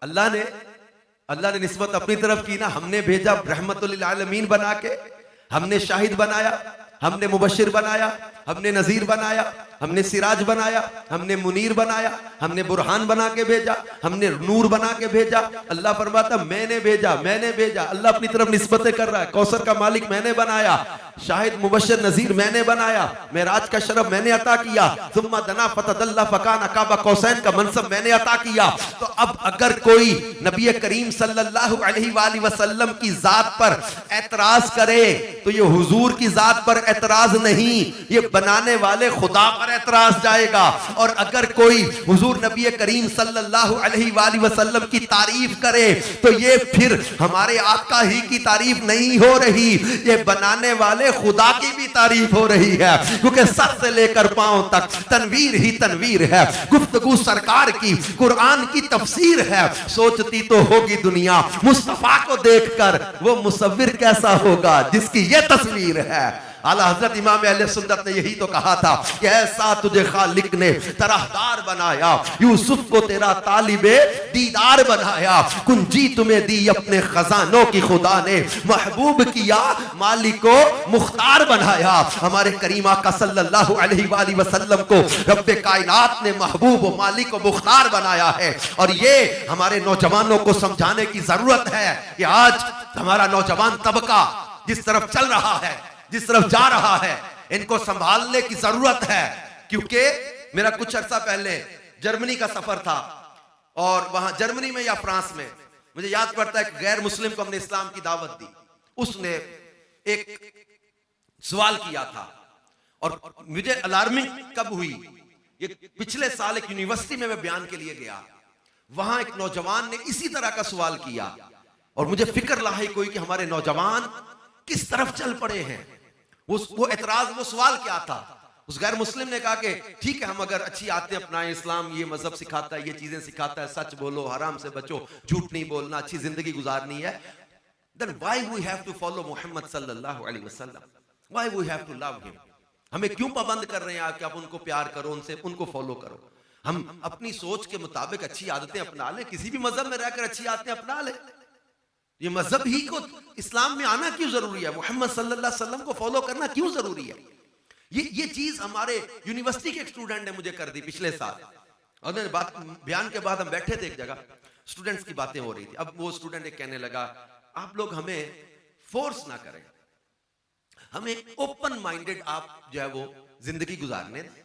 अल्लाह ने। अल्लाह ने निस्बत अपनी तरफ की ना, हमने भेजा रहमतुल लिल आलमीन बना के, हमने शाहिद बनाया, हमने मुबशिर बनाया, हमने नजीर बनाया, हमने सिराज बनाया, हमने मुनीर बनाया, हमने बुरहान बना के भेजा, हमने नूर बना के भेजा। अल्लाह फरमाता मैंने भेजा, मैंने भेजा। अल्लाह अपनी तरफ निस्बतें कर रहा है, कौसर का मालिक मैंने बनाया, शाहिद मुबशिर नजीर मैंने बनाया, मेराज का शरफ मैंने अता किया, सुम्मा दना फतदल्ला फकान काबा कौसैन का मनसब मैंने अता किया। तो अब अगर कोई नबी करीम सल्लल्लाहु अलैहि वसल्लम की जात पर एतराज करे तो ये हुजूर की जात पर एतराज नहीं, ये बनाने वाले खुदा पर एतराज जाएगा। और अगर कोई हुजूर नबी करीम सल्लल्लाहु अलैहि वसल्लम की तारीफ करे तो ये फिर हमारे आका ही की तारीफ नहीं हो रही, ये बनाने वाले खुदा की भी तारीफ हो रही है, क्योंकि सर से लेकर पांव तक तनवीर ही तनवीर है। गुफ्तगू सरकार की, कुरान की तफसीर है। सोचती तो होगी दुनिया मुस्तफा को देखकर वो मुसव्विर कैसा होगा जिसकी ये तस्वीर है। आला हजरत इमाम अहले सुन्नत ने यही तो कहा था कि ऐसा तुझे खालिक ने तरहदार बनाया, यूसुफ को तेरा तालिबे दीदार बनाया, कुंजी तुम्हें दी अपने खजानों की खुदा ने, महबूब किया मालिको मुख्तार बनाया। हमारे करीम आका सल्लल्लाहु अलैहि वसल्लम को रब्बे कायनात ने महबूब मालिक व मुख्तार बनाया है। और ये हमारे नौजवानों को समझाने की जरूरत है कि आज हमारा नौजवान तबका जिस तरफ चल रहा है, जिस तरफ जा रहा है, इनको संभालने की जरूरत है। क्योंकि मेरा कुछ अर्सा पहले जर्मनी का सफर था और वहां जर्मनी में या फ्रांस में मुझे याद पड़ता है कि गैर मुस्लिम को हमने इस्लाम की दावत दी। उसने एक सवाल किया था और मुझे अलार्मिंग कब हुई, ये पिछले साल एक यूनिवर्सिटी में मैं बयान के लिए गया, वहां एक नौजवान ने इसी तरह का सवाल किया और मुझे फिक्र लाहिक हुई कि हमारे नौजवान किस तरफ चल पड़े हैं। वो एतराज, वो सवाल क्या था? उस गैर मुस्लिम ने कहा कि ठीक है हम अगर अच्छी आदतें अपनाएं, इस्लाम ये मजहब सिखाता है, ये चीजें सिखाता है, सच बोलो, हराम से बचो, झूठ नहीं बोलना, अच्छी जिंदगी गुजारनी है, then why we have to follow Muhammad sallallahu alaihi wasallam? Why we have to love him? हमें क्यों पाबंद कर रहे हैं कि आप उनको प्यार करो, उनसे उनको फॉलो करो? हम अपनी सोच के मुताबिक अच्छी आदतें अपना लें, किसी भी मजहब में रहकर अच्छी आदतें अपना लें। ये मजहब ही को इस्लाम में आना क्यों जरूरी है? मोहम्मद सल्लल्लाहु अलैहि वसल्लम को फॉलो करना क्यों जरूरी है? ये चीज हमारे यूनिवर्सिटी के एक स्टूडेंट ने मुझे कर दी पिछले साल। और बात बयान के बाद हम बैठे थे एक जगह, स्टूडेंट्स की बातें हो रही थी। अब वो स्टूडेंट एक कहने लगा आप लोग हमें फोर्स ना करें, हमें ओपन माइंडेड आप जो है वो जिंदगी गुजारने दें।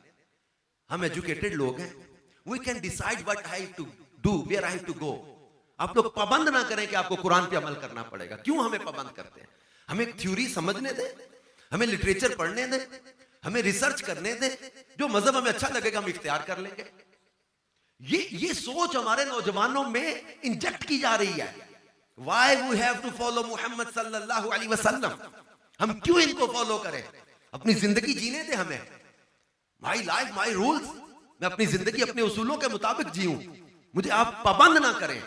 हम एजुकेटेड लोग हैं, we can decide what I have to do, where I have to go. आप लोग पाबंद ना करें कि आपको कुरान पे अमल करना पड़ेगा। क्यों हमें पाबंद करते हैं? हमें एक थ्योरी समझने दें, हमें लिटरेचर पढ़ने दें, हमें रिसर्च करने दें, जो मजहब हमें अच्छा लगेगा हम इख्तियार कर लेंगे। ये सोच हमारे नौजवानों में इंजेक्ट की जा रही है। Why we have to follow Muhammad सल्लल्लाहु अलैहि वसल्लम? हम क्यों इनको फॉलो करें? अपनी जिंदगी जीने दे हमें। माई लाइफ माई रूल्स, मैं अपनी जिंदगी अपने उसूलों के मुताबिक जीऊं। मुझे आप पाबंद ना करें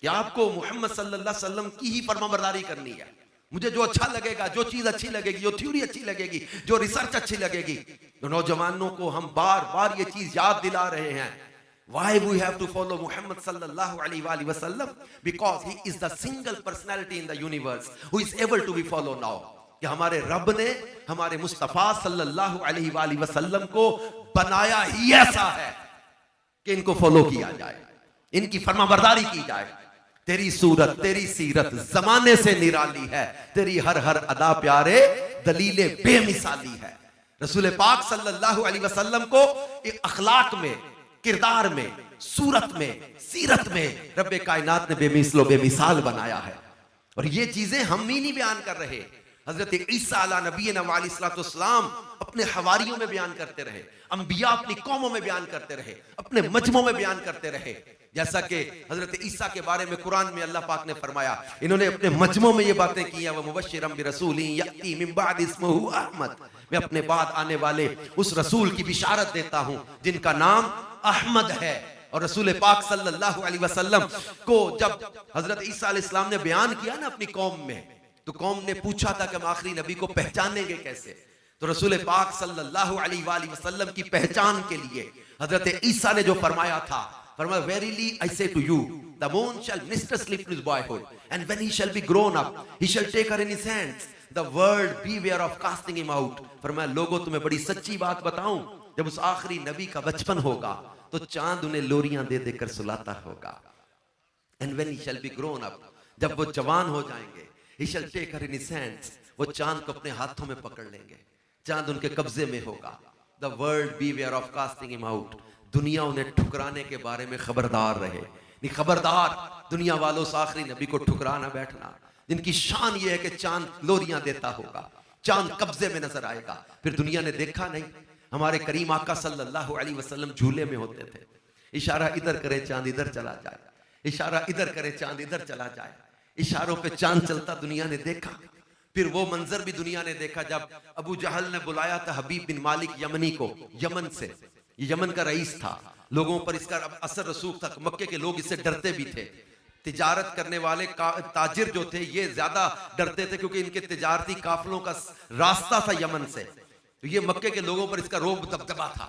कि आपको मोहम्मद सल्लल्लाहु अलैहि वसल्लम की ही फरमाबरदारी करनी है। मुझे जो अच्छा लगेगा, जो चीज अच्छी लगेगी, जो थ्योरी अच्छी लगेगी, जो रिसर्च अच्छी लगेगी, तो नौजवानों को हम बार बार ये चीज याद दिला रहे हैं। Why we have to follow Muhammad sallallahu alaihi wasallam? Because he is the single personality in the universe who is able to be followed now. कि हमारे रब ने हमारे मुस्तफा सल्लल्लाहु अलैहि वसल्लम को बनाया ही ऐसा है कि इनको फॉलो किया जाए, इनकी फरमाबरदारी की जाए। तेरी सूरत तेरी सीरत जमाने से निराली है, तेरी हर हर अदा प्यारे दलीले बेमिसाली है। रसूल पाक सल्लल्लाहु अलैहि वसल्लम को एक अखलाक में, किरदार में, सूरत में, सीरत में रब्बे कायनात ने बेमिसलो बेमिसाल बनाया है। और ये चीजें हम ही नहीं बयान कर रहे, हजरत ईसा अला नबीना व अलैहिस्सलाम अपने हवारियों में बयान करते रहे, अंबिया अपनी कौमों में बयान करते रहे, अपने मजमों में बयान करते रहे। जैसा कि हजरत ईसा के बारे में कुरान में अल्लाह पाक ने फरमाया, इन्होंने अपने मजमों में ये बातें की हैं, व मुबश्शिरम बिरसूलिन यअती मिन बाद इस्मुहु अहमद, मैं अपने बाद आने वाले उस रसूल की बिशारत देता हूं जिनका नाम अहमद है। और रसूल पाक सल्लल्लाहु अलैहि वसल्लम को जब हजरत ईसा अलैहिस्सलाम ने बयान किया ना अपनी कौम में, तो कौम ने पूछा था कि हम आखिरी नबी को पहचानेंगे कैसे? तो रसूल पाक सल्लल्लाहु अलैहि वसल्लम की पहचान के लिए हजरत ईसा ने जो फरमाया था, फरमाया verily I say to you the moon shall mister sleep in his boyhood and when he shall be grown up he shall take her in his hands the world beware of casting him out. फरमाया लोगों तुम्हें बड़ी सच्ची बात बताऊं, जब उस आखिरी नबी का बचपन होगा तो चांद उन्हें लोरियां दे देकर सुलाता होगा। And when he shall be grown up, जब वो जवान हो जाएंगे, he shall take her in his hands, वो चांद को अपने हाथों में पकड़ लेंगे, चांद उनके कब्जे में होगा। The world beware of casting him out, दुनिया उन्हें ठुकराने के बारे में खबरदार रहे। नहीं खबरदार दुनिया वालों से आखिरी नबी को ठुकराना बैठना, जिनकी शान ये है कि चांद लोरियां देता होगा, चांद कब्जे में नजर आएगा। फिर दुनिया ने देखा नहीं, हमारे करीम आका सल्लल्लाहु अलैहि वसल्लम झूले में होते थे, इशारा इधर करे चांद इधर चला जाए, इशारा इधर करे चांद इधर चला जाए, इशारों पे चांद चलता दुनिया ने देखा। फिर वो मंजर भी दुनिया ने देखा जब अबू जहल ने बुलाया था हबीब बिन मालिक यमनी को, यमन से, ये यमन का रईस था, लोगों पर इसका असर रसूख था, मक्के के लोग इससे डरते भी थे। तिजारत करने वाले ताजिर जो थे ये ज्यादा डरते थे क्योंकि इनके तिजारती काफिलों का रास्ता था यमन से, तो ये मक्के के लोगों पर इसका रोब दबदबा था।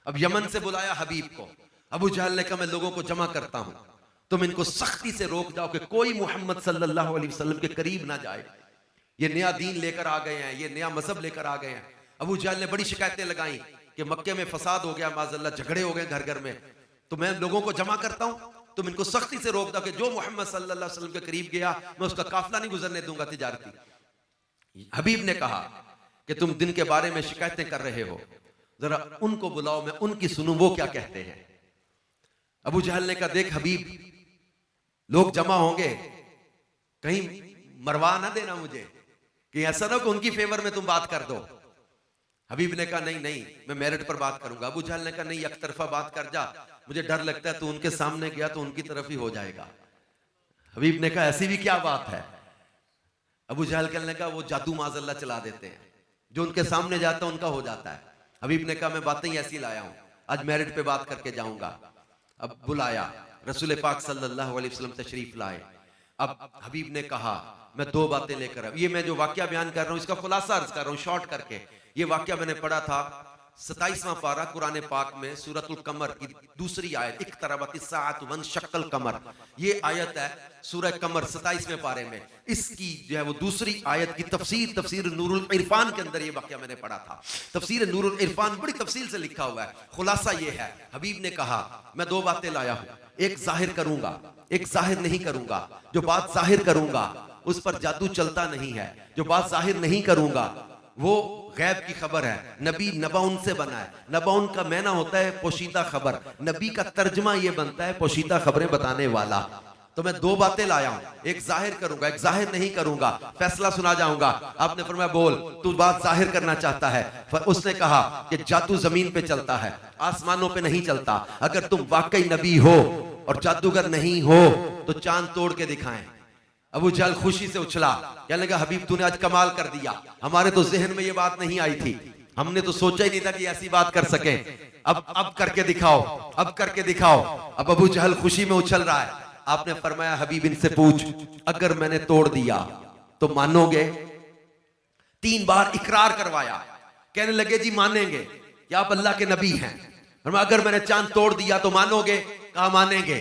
अब यमन से बुलाया हबीब को, अबू जहल ने कहा मैं लोगों को जमा करता हूं, तुम इनको सख्ती से रोक जाओ कि कोई मोहम्मद सल्लल्लाहु अलैहि वसल्लम के करीब ना जाए। ये नया दीन लेकर आ गए हैं, ये नया मजहब लेकर आ गए हैं। अबू जहल ने बड़ी शिकायतें लगाई कि मक्के में फसाद हो गया, माज़अल्लाह झगड़े हो गए घर घर में, तो मैं लोगों को जमा करता हूं, तुम इनको सख्ती से रोक दो कि जो मोहम्मद सल्लल्लाहु अलैहि वसल्लम के करीब गया मैं उसका काफिला नहीं गुजरने दूंगा तिजारती। हबीब ने कहा कि तुम दिन के बारे में शिकायतें कर रहे हो, जरा उनको बुलाओ मैं उनकी सुनूं वो क्या कहते हैं। अबू जहल ने कहा देख हबीब, लोग जमा होंगे, कहीं मरवा ना देना मुझे, कि ऐसा ना कि उनकी फेवर में तुम बात कर दो। हबीब ने कहा नहीं नहीं मैं मेरिट पर बात करूंगा। अबू जहल ने कहा नहीं एक तरफा बात कर जा, मुझे डर लगता है तू उनके सामने गया तो उनकी तरफ ही हो जाएगा। हबीब ने कहा ऐसी भी क्या बात है। अबू जहल कहने लगा वो जादू माज़अल्लाह चला देते हैं, जो उनके सामने जाता है उनका हो जाता है। हबीब ने कहा मैं बातें ऐसी लाया हूं, आज मेरिट पे बात करके जाऊंगा। अब बुलाया, रसूल पाक सल्लल्लाहु अलैहि वसल्लम तशरीफ लाए। अब हबीब ने कहा मैं दो बातें लेकर अब, ये मैं जो वाकया बयान कर रहा हूं इसका खुलासा अर्ज कर रहा हूं शॉर्ट करके। ये वाकया मैंने पढ़ा था 27वां पारा कुरान पाक में सूरतुल कमर की दूसरी आयत, इक़्तरबतिस साअतु वंशक्कल कमर, ये आयत है सूरह कमर 27वें पारे में। इसकी जो है वो दूसरी आयत की तफसीर नूरुल इरफान के अंदर ये वाकया मैंने पढ़ा था। तफसीर नूरुल इरफान बड़ी तफसील से लिखा हुआ है। खुलासा ये है, हबीब ने कहा मैं दो बातें लाया हूं, एक जाहिर करूंगा एक जाहिर नहीं करूंगा। जो बात जाहिर करूंगा उस पर जादू चलता नहीं है, जो बात जाहिर नहीं करूंगा वो गैब की खबर है। नबी नबाउन से बना है, नबाउन का मैना होता है पोशीदा खबर, नबी का तर्जमा ये बनता है पोशीदा खबरें बताने वाला। तो मैं दो बातें लाया हूं, एक जाहिर करूंगा, एक जाहिर नहीं करूंगा, फैसला सुना जाऊंगा। आपने फरमाया बोल, तू बात जाहिर करना चाहता है। उसने कहा कि जादू जमीन पे चलता है, आसमानों पे नहीं चलता। अगर तुम वाकई नबी हो और जादूगर नहीं हो तो चांद तोड़ के दिखाएं। अबू जहल खुशी से उछला, कहने लगा हबीब तूने आज कमाल कर दिया, हमारे तो जहन में ये बात नहीं आई थी, हमने तो सोचा ही नहीं था कि ऐसी बात कर सके। अब करके दिखाओ, अब करके दिखाओ। अब अबू जहल खुशी में उछल रहा है। आपने फरमाया हबीब इनसे पूछ, अगर मैंने तोड़ दिया तो मानोगे? 3 बार इकरार करवाया। कहने लगे जी मानेंगे कि आप अल्लाह के नबी हैं। फरमाया अगर मैंने चांद तोड़ दिया तो मानोगे? कहा मानेंगे।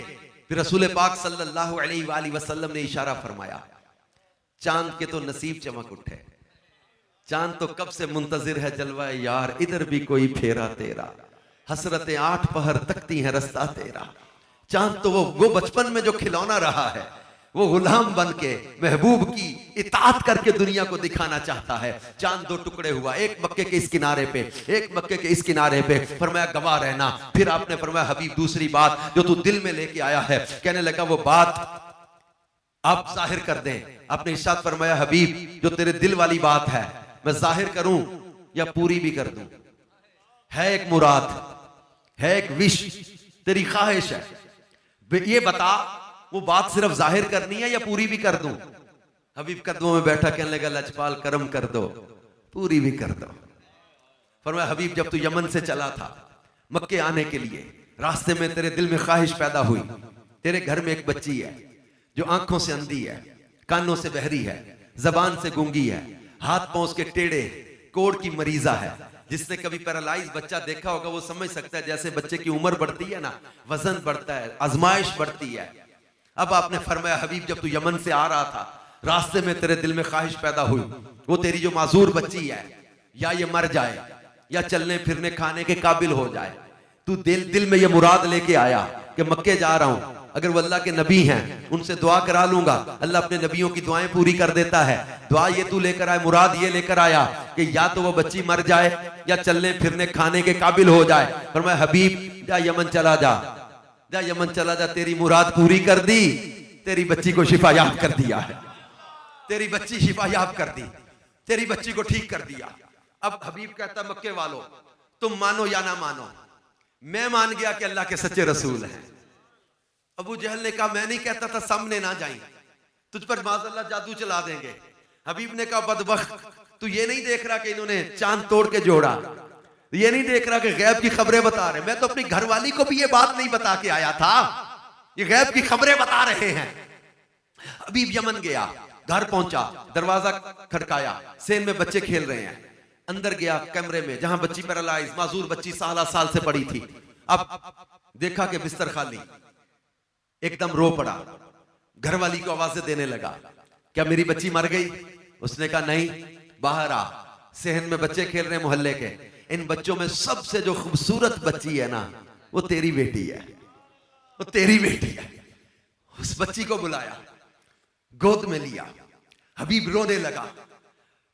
फिर रसूल पाक सल्लल्लाहु अलैहि वसल्लम ने इशारा फरमाया, चांद के तो नसीब चमक उठे, चांद तो कब से मुंतजिर है जलवा यार, इधर भी कोई फेरा तेरा, हसरतें 8 पहर तकती हैं रास्ता तेरा। चांद तो वो बचपन में जो खिलौना रहा है, वो गुलाम बन के महबूब की इताअत करके दुनिया को दिखाना चाहता है। चांद 2 टुकड़े हुआ, एक मक्के के इस किनारे पे, एक मक्के के इस किनारे पे। फरमाया गवाह रहना। फिर आपने फरमाया हबीब दूसरी बात जो तू दिल में लेके आया है। कहने लगा वो बात आप जाहिर कर दें। आपने इरशाद फरमाया हबीब जो तेरे दिल वाली बात है मैं जाहिर करूं या पूरी भी कर दूं? है एक मुराद, है एक विश, तेरी ख्वाहिश है, ये बता वो बात सिर्फ जाहिर करनी है या पूरी भी कर दूं? हबीब कदमों में बैठा कहने लगा लजपाल करम कर दो, पूरी भी कर दो। फरमाया हबीब जब तू यमन से चला था मक्के आने के लिए, रास्ते में तेरे दिल में ख्वाहिश पैदा हुई, तेरे घर में एक बच्ची है जो आंखों से अंधी है, कानों से बहरी है, जबान से गूंगी है, हाथ पांव के टेढ़े, कोड़ की मरीजा है। जिसने कभी पैरालाइज बच्चा देखा होगा वो समझ सकता है जैसे बच्चे की उम्र बढ़ती है ना, वजन बढ़ता है, आजमाइश बढ़ती है। अब आपने फरमाया हबीब जब तू यमन से आ रहा था, रास्ते में तेरे दिल में ख्वाहिश पैदा हुई, वो तेरी जो माजूर बच्ची है या ये मर जाए या चलने फिरने खाने के काबिल हो जाए। तू दिल में ये मुराद लेके आया कि मक्के जा रहा हूं, अगर वो अल्लाह के नबी हैं उनसे दुआ करा लूंगा, अल्लाह अपने नबियों की दुआएं पूरी कर देता है। दुआ ये तू लेकर आया, मुराद ये लेकर आया कि या तो वो बच्ची मर जाए या चलने फिरने खाने के काबिल हो जाए। फरमाया हबीब जा यमन चला जा, जा यमन चला जा, तेरी मुराद पूरी कर दी, तेरी बच्ची को शिफायाब कर दिया है, तेरी बच्ची शिफायाब कर दी, तेरी बच्ची को ठीक कर दिया। अब हबीब कहता मक्के वालों तुम मानो या ना मानो, मैं मान गया कि अल्लाह के सच्चे रसूल हैं। अबू जहल ने कहा मैं नहीं कहता था सामने ना जाए, तुझ पर माज़अल्लाह जादू चला देंगे। हबीब ने कहा बदबख्त तू ये नहीं देख रहा कि इन्होंने चांद तोड़ के जोड़ा, ये नहीं देख रहा कि गैब की खबरें बता रहे, मैं तो अपनी घरवाली को भी ये बात नहीं बता के आया था, ये गैब की खबरें बता रहे हैं। हबीब यमन गया, घर पहुंचा, दरवाजा खड़काया, सेन में बच्चे खेल रहे हैं, अंदर गया कमरे में जहां बच्ची पैरालाइज माजूर बच्ची 16 साल से पड़ी थी। अब देखा कि बिस्तर खाली, एकदम रो पड़ा, घरवाली को आवाजें देने लगा, क्या मेरी बच्ची मर गई? उसने कहा नहीं, बाहर आ, सेहन में बच्चे खेल रहे हैं मोहल्ले के, इन बच्चों में सबसे जो खूबसूरत बच्ची है ना वो तेरी बेटी है, वो तेरी बेटी है। उस बच्ची को बुलाया, गोद में लिया, हबीब रोने लगा,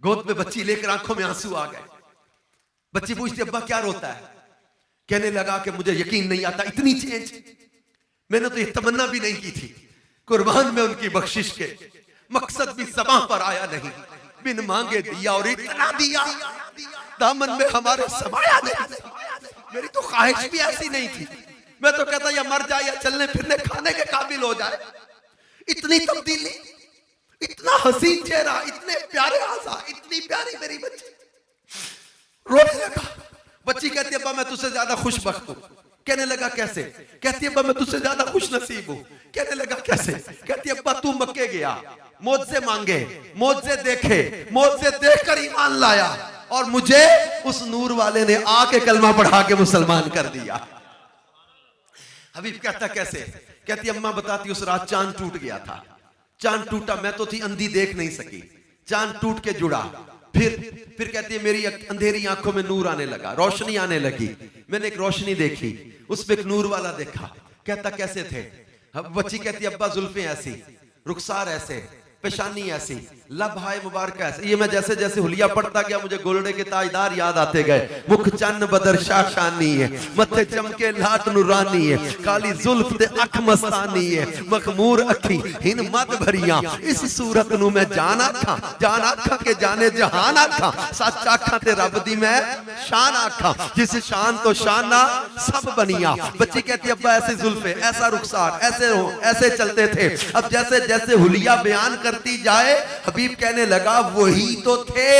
गोद में बच्ची लेकर आंखों में आंसू आ गए। बच्ची पूछती अब्बा क्या रोता है? कहने लगा कि मुझे यकीन नहीं आता इतनी चेंज, मैंने तो ये तमन्ना भी नहीं की थी, कुर्बान में उनकी बख्शिश के, मकसद भी ज़बान पर आया नहीं, बिन मांगे दिया और इतना दिया दामन में हमारे समाया नहीं। मेरी तो ख्वाहिश भी ऐसी नहीं थी, मैं तो कहता या मर जाए या चलने फिरने खाने के काबिल हो जाए। इतनी तब्दीली, इतना हसीन चेहरा, इतने प्यारे आज़ा, इतनी प्यारी मेरी बच्ची। रोने लगा, बच्ची कहती अब्बा मैं तुझसे ज्यादा खुशबख्त हूँ। कहने लगा कैसे? कहती अब्बा मैं तुझसे ज्यादा खुश नसीब हूँ। कहने लगा कैसे? कहती अब्बा तू मक्के गया, मौजे मांगे, मौजे देखे, मौजे देखकर ईमान लाया और मुझे उस नूर वाले ने आके कलमा पढ़ा के मुसलमान कर दिया। हबीब कहता कैसे? कहती अम्मा बताती उस रात चांद टूट गया था, चांद टूटा, मैं तो थी अंधी देख नहीं सकी, चांद टूट के जुड़ा, फिर कहती है मेरी अंधेरी आंखों में नूर आने लगा, रोशनी आने लगी, मैंने एक रोशनी देखी, उस पे एक नूर वाला देखा। कहता कैसे थे? बच्ची कहती अब्बा जुल्फे ऐसी, रुखसार ऐसे, पेशानी ऐसी, लब हाय मुबारक ऐसे। ये मैं जैसे जैसे हुलिया पढ़ता गया मुझे गोलड़े के ताजदार याद आते गए। मुख चन्न बदर शाशानी है, मथे चमके लाट नुरानी है, काली जुल्फ ते अख मस्तानी है, मखमूर अखी हिन मत भरिया, इस सूरत नु मैं जान आखा के जाने जहान आखा, सच आखा ते रब दी मैं शान आखा, जिस शान तो शाना सब बनिया। बच्ची कहती अब्बा ऐसे जुल्फे, ऐसा रुखसार, ऐसे चलते थे। अब जैसे जैसे हुलिया बयान करती जाए हबीब कहने लगा वही तो थे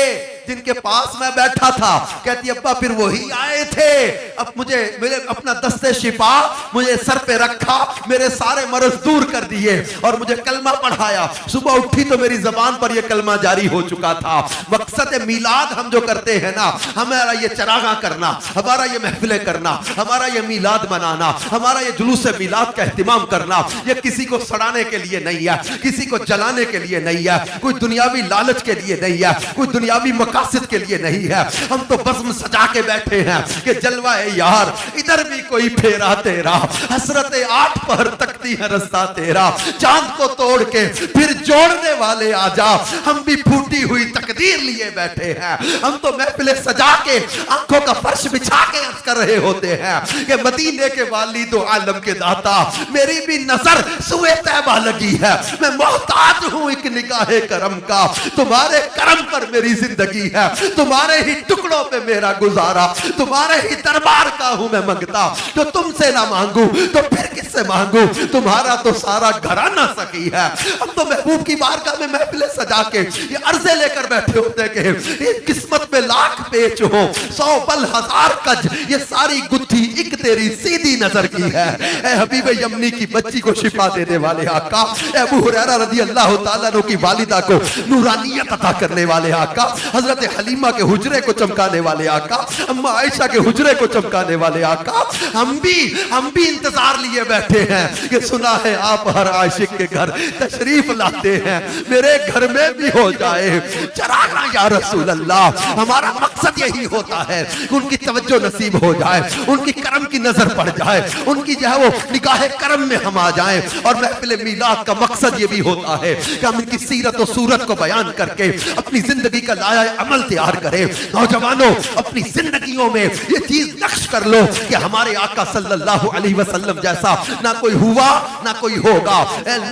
जिनके पास मैं बैठा था। कहती अब्बा फिर वही आए थे। अब मुझे मेरे अपना दस्ते शिफा मुझे सर पे रखा, मेरे सारे मर्ज दूर कर दिए और मुझे कलमा पढ़ाया। सुबह उठी तो मेरी जबान पर यह कलमा जारी हो चुका था। मकसद मिलाद हम जो करते हैं ना, हमारा ये चरागा करना, हमारा ये महफिलें करना, हमारा ये मिलाद मनाना, हमारा ये जुलूस मिलाद का एहतिमाम करना, ये किसी को सड़ाने के लिए नहीं है, किसी को जलाने के लिए नहीं है, कोई दुनियावी लालच के लिए नहीं है, कोई दुनियावी मकासद के लिए नहीं है। हम तो बज़्म सजा के बैठे हैं कि जलवा है यार, इधर भी कोई फेरा तेरा, हसरत 8 पहर तकती है रास्ता तेरा, चांद को तोड़ के फिर जोड़ने वाले आजा। हम भी फूटी हुई तकदीर लिए बैठे हैं। हम तो महफिलें सजा के आंखों का फर्श बिछा के अर्ज कर रहे होते हैं कि मदीने के वाली दो आलम के दाता, मेरी भी नजर सुए तैबा लगी है, मैं मोहताज हूं एक निगाहे करम का, तुम्हारे करम पर मेरी जिंदगी है, तुम्हारे ही टुकड़ों पे मेरा गुजारा, तुम्हारे ही दरबार का हूं मैं मंगता। तो तुमसे ना मांगू तो फिर किससे मांगू, तुम्हारा तो सारा घराना सखी है। अब तो महबूब की बारगाह में महफिलें सजा के ये अर्जे लेकर बैठे होते कि किस्मत में लाख पेच हो, 100 बल 1000 कज, ये सारी गुत्थी एक तेरी सीधी नजर की है। ए हबीब यमनी की बच्ची को शिफा देने वाले आका, अबू हुरैरा रज़ी अल्लाह तआला अन्हु की वालिदा को नूरानियत अता करने वाले आका, हजरत हलीमा के हुजरे को चमकाने वाले आका, अम्मा आयशा के हुजरे को चमकाने वाले आका, हम भी इंतजार लिए बैठे हैं कि सुना है आप हर आशिक के घर तशरीफ लाते हैं, मेरे घर में भी हो जाए चरागा या रसूल अल्लाह। हमारा मकसद यही होता है कि उनकी तवज्जो नसीब हो जाए, उनकी करम की नजर पड़ जाए, उनकी जो है वो निगाह करम में हम आ जाएं। और महफिल मीलाद का मकसद ये भी होता है कि हम इनकी सीरत और सूरत को बयान करके अपनी जिंदगी का लाया अमल तैयार करें। नौजवानों, अपनी जिंदगियों में ये चीज नक्श कर लो कि हमारे आका सल्लल्लाहु अलैहि वसल्लम जैसा ना कोई हुआ ना कोई होगा।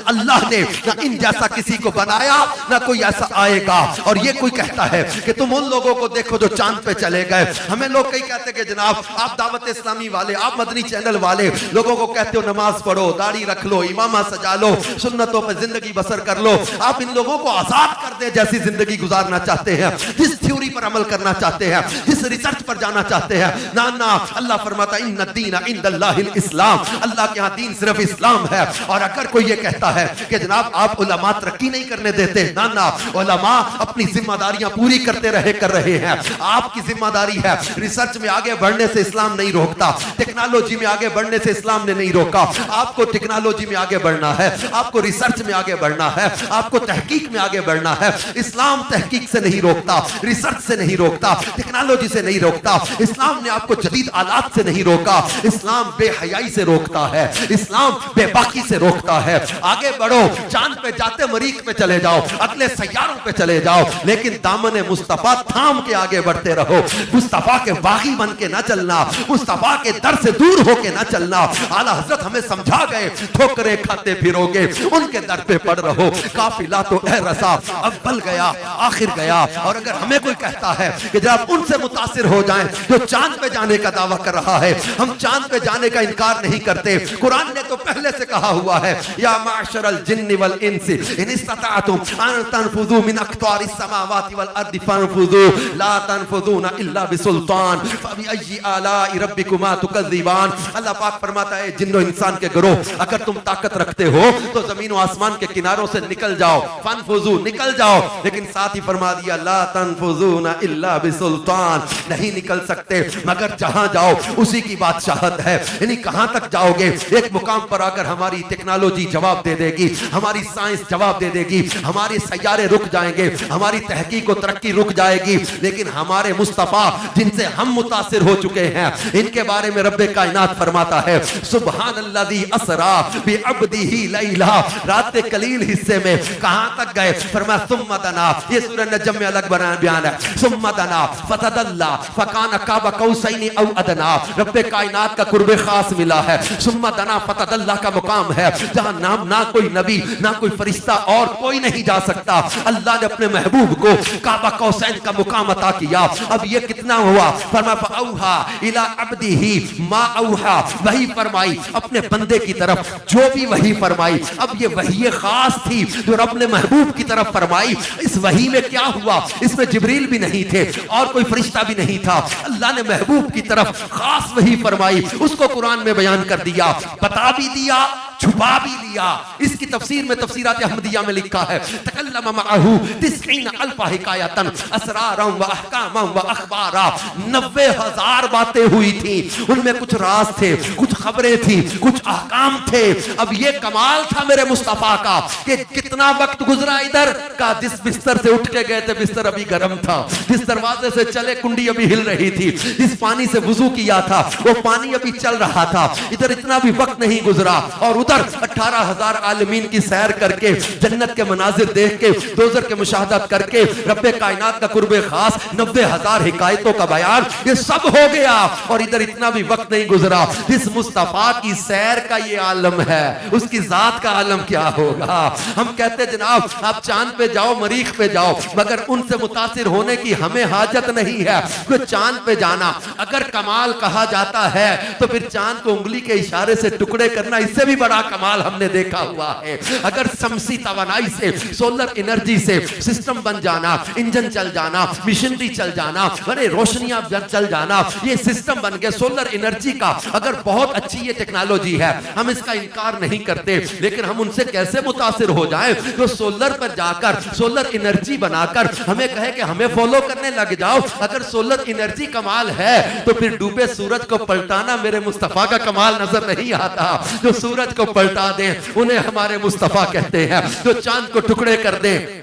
अल्लाह ने ना इन जैसा किसी को बनाया ना कोई ऐसा आएगा। और ये कोई कहता है कि तुम उन लोगों को देखो जो चांद पे चले गए। हमें लोग कई कहते हैं कि जनाब आप दावत इस्लामी वाले, आप मदनी चैनल वाले लोगों को कहते हो नमाज पढ़ो, दाढ़ी रख लो, इमामा सजा लो, सुन्नतों पर जिंदगी बसर कर लो। आप इन लोगों को आजाद कर दे जैसी जिंदगी गुजारना चाहते हैं, जिस थ्योरी पर अमल करना चाहते हैं, जिस रिसर्च पर जाना चाहते हैं। ना ना, अल्लाह फरमाता है इन्ना दीन इंदल्लाहिल इस्लाम, अल्लाह के यहाँ दीन सिर्फ इस्लाम है। और अगर कोई ये कहता है कि जनाब आप उलमा तरक्की नहीं करने देते, ना ना, उलमा अपनी जिम्मेदारियां पूरी करते रहे कर रहे हैं। आपकी जिम्मेदारी है रिसर्च में आगे बढ़ने से इस्लाम नहीं रोकता, टेक्नोलॉजी में आगे बढ़ने से इस्लाम ने नहीं रोका। आपको टेक्नोलॉजी में आगे बढ़ना है, आपको रिसर्च में आगे बढ़ना है, आपको तहकीक में आगे बढ़ना है। इस्लाम तहकीक से नहीं रोकता, रिसर्च से नहीं रोकता, टेक्नोलॉजी से नहीं रोकता। इस्लाम ने आपको जदीद आलात से नहीं रोका, इस्लाम बेहयाई से रोकता है, इस्लाम बेबाकी से रोकता है। आगे बढ़ो, चांद पे जाते मरीख पे चले जाओ, अगले सैयारों पे चले जाओ, लेकिन दामन मुस्तफा थाम के आगे बढ़ते रहो। मुस्तफा के बागी बन के ना चलना, मुस्तफा के दर से दूर होके ना चलना। आला हजरत हमें समझा गए, ठोकरे खाते फिरोगे उनके दर पे पड़ रहो। काफिला तो ए रसा अव्वल गया आखिर गया। और अगर हमें कोई कहता है कि जब उनसे मुतासिर हो जाएं जो चांद पे जाने का दावा कर रहा है, हम चांद पे जाने का इनकार नहीं करते। कुरान ने तो पहले से कहा हुआ है, या माशरल जिन्नि वल इंसी इन इस्तताअतुम अन तनफुजू मिन अक़तारिस समावाति वल अर्दि फनफुजू ला तनफुजूना इल्ला बिसुल्तान फबिअय्यि आलाइ रब्बिकुमा तुकज़्ज़िबान। अल्लाह पाक फरमाता है जिन्नो इंसान के गिरोह, अगर तुम ताकत रखते हो तो जमीन और आसमान के किनारों से निकल जाओ, फनफुजू निकल जाओ। लेकिन साथ ही फरमा दिया ला तनफुज़ून इल्ला बिसुल्तान, नहीं निकल सकते मगर जहां जाओ उसी की बादशाहत है। यानी कहां तक जाओगे? एक मुकाम पर आकर हमारी टेक्नोलॉजी जवाब दे देगी, हमारी साइंस जवाब दे देगी, हमारे सैयारे रुक जाएंगे, हमारी तहकीक और तरक्की रुक जाएगी, लेकिन हमारे मुस्तफा जिनसे हम मुतासिर हो चुके हैं, इनके बारे में रब्बे कायनात फरमाता है सुब्हानल्लज़ी असरा बि अब्दिही लैला, रात के कलील हिस्से में कहां तक गए? फरमाया सुम्मा दना, ये सूरह नजम में अलग बयान है। सुम्मा दना फतदल्ला फकान काबा कौसैनी औ अदना, रब्बे कायनात का कुर्बे खास मिला है। सुम्मा दना फतदल्ला का मुकाम है जहां नाम ना कोई नबी ना कोई फरिश्ता और कोई नहीं जा सकता। अल्लाह ने अपने महबूब को काबा कौसैन का मुकाम अता किया। अब ये कितना हुआ? फरमाया फऔहा इला अब्दिही मा औहा, वही फरमाई अपने बंदे की तरफ जो भी वही फरमाई। अब ये वही खास थी जो रब ने महबूब की तरफ फरमाई। इस वही में क्या हुआ? इसमें जिब्रील भी नहीं थे और कोई फरिश्ता भी नहीं था। अल्लाह ने महबूब की तरफ खास वही फरमाई, उसको कुरान में बयान कर दिया, बता भी दिया, छुपा भी लिया। इसकी तफसीर में तफसीरात अहमदिया में लिखा है तकल्लम मअहू 90,000 हिकायतन असरारम व अहकामम व अखबारा, 90,000 बातें हुई थी, उनमें कुछ राज थे, कुछ खबरें थी, कुछ अहकाम थे। अब ये कमाल था मेरे मुस्तफा का कि कितना वक्त गुजरा इधर का, जिस बिस्तर से उठ के गए थे बिस्तर अभी गर्म था, जिस दरवाजे से चले कुंडी अभी हिल रही थी, जिस पानी से वुजू किया था वो पानी अभी चल रहा था, इधर इतना भी वक्त नहीं गुजरा। और उधर 18,000 आलमीन की सैर करके, जन्नत के मनाजिर देख के, दोज़ख के मुशाहदत करके, रब्बे कायनात का कुर्बे खास, 90,000 हिकायतों का बयान, ये सब हो गया। और इधर इतना भी वक्त नहीं गुजरा। जिस मुस्तफा की सैर का ये आलम है, उसकी जात का आलम क्या होगा? हम कहते जनाब आप चांद पे जाओ, मरीख पे जाओ, मगर उनसे मुतासिर होने की हमें हाजत नहीं है। तो चांद पे जाना अगर कमाल कहा जाता है तो फिर चांद को उंगली के इशारे से टुकड़े करना इससे भी बड़ा कमाल हमने देखा हुआ है। अगर शमसी तवानाई से, सोलर एनर्जी से सिस्टम बन जाना, इंजन चल जाना, मशीनरी चल जाना, अरे रोशनियां चल जाना, ये सिस्टम बन गया सोलर एनर्जी का। अगर बहुत अच्छी ये टेक्नोलॉजी है, हम इसका इनकार नहीं करते, लेकिन हम उनसे कैसे मुतासिर हो जाएं जो सोलर पर जाकर सोलर एनर्जी बनाकर हमें कहे कि हमें फॉलो करने लग जाओ। अगर सोलर एनर्जी कमाल है तो फिर डूबे सूरज को पलटाना मेरे मुस्तफा का कमाल नजर नहीं आता। जो सूरज को पलटा दें उन्हें हमारे मुस्तफा कहते हैं, जो चांद को टुकड़े कर दें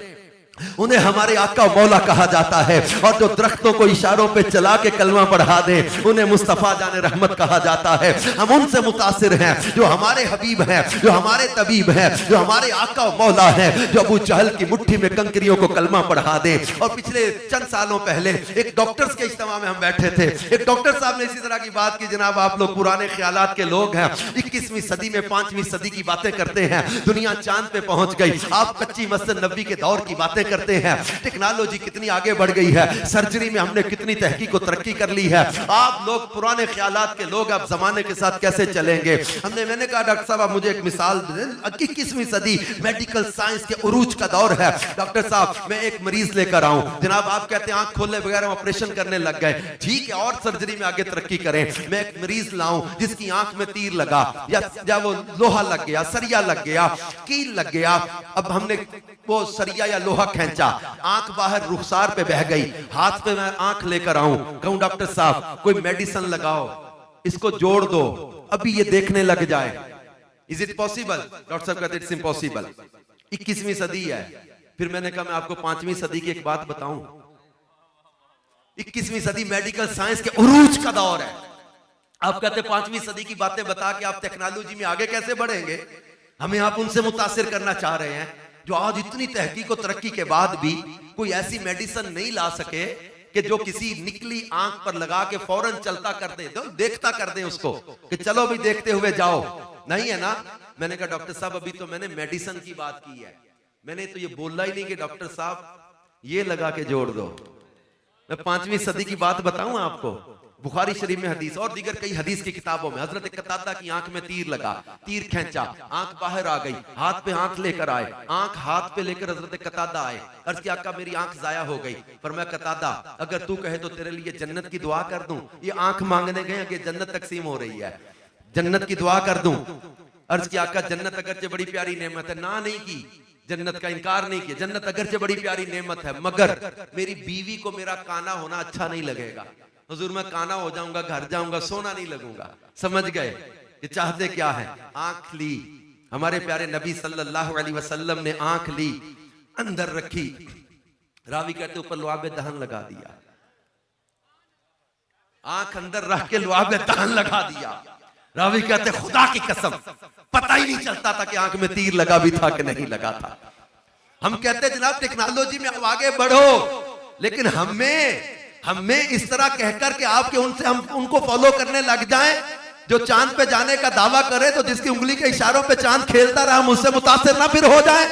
उन्हें हमारे आका मौला कहा जाता है, और जो दरख्तों को इशारों पे चला के कलमा पढ़ा दे उन्हें मुस्तफा जाने रहमत कहा जाता है। हम उनसे मुतासिर हैं जो हमारे हबीब हैं, जो हमारे तबीब हैं, जो हमारे आका मौला हैं, जो अबू जहल की मुट्ठी में कंकरियों को कलमा पढ़ा दे। और पिछले चंद सालों पहले एक डॉक्टर्स के इज्तिमा में हम बैठे थे, एक डॉक्टर साहब ने इसी तरह की बात की, जनाब आप लोग पुराने ख्यालात के लोग हैं, 21वीं सदी में 5वीं सदी की बातें करते हैं, दुनिया चांद पे पहुंच गई, आप कच्ची मस्जिद नबी के दौर की बातें करते हैं, टेक्नोलॉजी कितनी आगे बढ़ गई है, सर्जरी में हमने कितनी तहकीक और तरक्की कर ली है। आप लोग पुराने ख्यालात के लोग अब जमाने के साथ कैसे चलेंगे? मैंने कहा डॉक्टर साहब आप मुझे एक मिसाल, 21वीं सदी मेडिकल साइंस के उरूज का दौर है। डॉक्टर साहब मैं एक मरीज लेकर आऊं, जनाब आप कहते हैं आंख खोलने बगैर हम ऑपरेशन करने लग गए, ठीक है और सर्जरी में आगे तरक्की करें। मैं एक मरीज लाऊं जिसकी आंख में तीर लगा या वो लोहा लग गया, सरिया लग गया, कील लग गया, अब हमने वो सरिया या लोहा खींचा, आंख बाहर रुखसार पे बह गई, हाथ पे मैं आंख लेकर आऊं, कहूं डॉक्टर साहब कोई मेडिसिन लगाओ, इसको जोड़ दो, अभी ये देखने लग जाए, इज इट पॉसिबल? डॉक्टर साहब कहते इट्स इम्पॉसिबल। 21वीं सदी है। फिर मैंने कहा मैं आपको 5वीं सदी की एक बात बताऊं, 21वीं सदी मेडिकल साइंस के उरूज का दौर है। आप कहते 5वीं सदी की बातें बता के आप टेक्नोलॉजी में आगे कैसे बढ़ेंगे? हमें आप उनसे मुतासिर करना चाह रहे हैं जो आज इतनी तहकीक और तरक्की के बाद भी कोई ऐसी मेडिसिन नहीं ला सके कि जो किसी निकली आंख पर लगा के फौरन चलता कर दे, तो देखता कर दे उसको कि चलो भी देखते हुए जाओ, नहीं है ना? मैंने कहा डॉक्टर साहब अभी तो मैंने मेडिसिन की बात की है, मैंने तो ये बोला ही नहीं कि डॉक्टर साहब ये लगा के जोड़ दो। मैं 5वीं सदी की बात बताऊं आपको, बुखारी शरीफ में हदीस और दीगर कई हदीस की किताबों में हजरत कतादा की आंख में तीर लगा, तीर खींचा, आंख बाहर आ गई, हाथ पे आंख लेकर आए, आंख हाथ पे लेकर हजरत कतादा आए, अर्ज किया आका मेरी आंख जाया हो गई। फरमाया कतादा अगर तू कहे तो तेरे लिए जन्नत की दुआ कर दूं, ये आंख मांगने गए कि जन्नत तकसीम हो रही है, जन्नत की दुआ कर दूं। अर्ज किया आका जन्नत अगरचे बड़ी प्यारी नेमत है, ना नहीं की, जन्नत का इनकार नहीं किया, जन्नत अगरचे बड़ी प्यारी नेमत है, मगर मेरी बीवी को मेरा काना होना अच्छा नहीं लगेगा। हुजूर मैं काना हो जाऊंगा, घर जाऊंगा, सोना नहीं लगूंगा। समझ गए ये चाहते क्या है? आंख ली, हमारे प्यारे नबी सल्लल्लाहु अलैहि वसल्लम ने आंख ली, अंदर रखी, रावी कहते ऊपर लुआब दहन लगा दिया, आंख अंदर रख के लुआब दहन लगा दिया। रावी कहते खुदा की कसम पता ही नहीं चलता था कि आंख में तीर लगा भी था कि नहीं लगा था। हम कहते जनाब टेक्नोलॉजी में अब आगे बढ़ो, लेकिन हमें इस तरह कहकर के आपके उनसे हम उनको फॉलो करने लग जाएं जो चांद पे जाने का दावा करे, तो जिसकी उंगली के इशारों पे चांद खेलता रहा, हम उससे मुतासिर ना फिर हो जाए।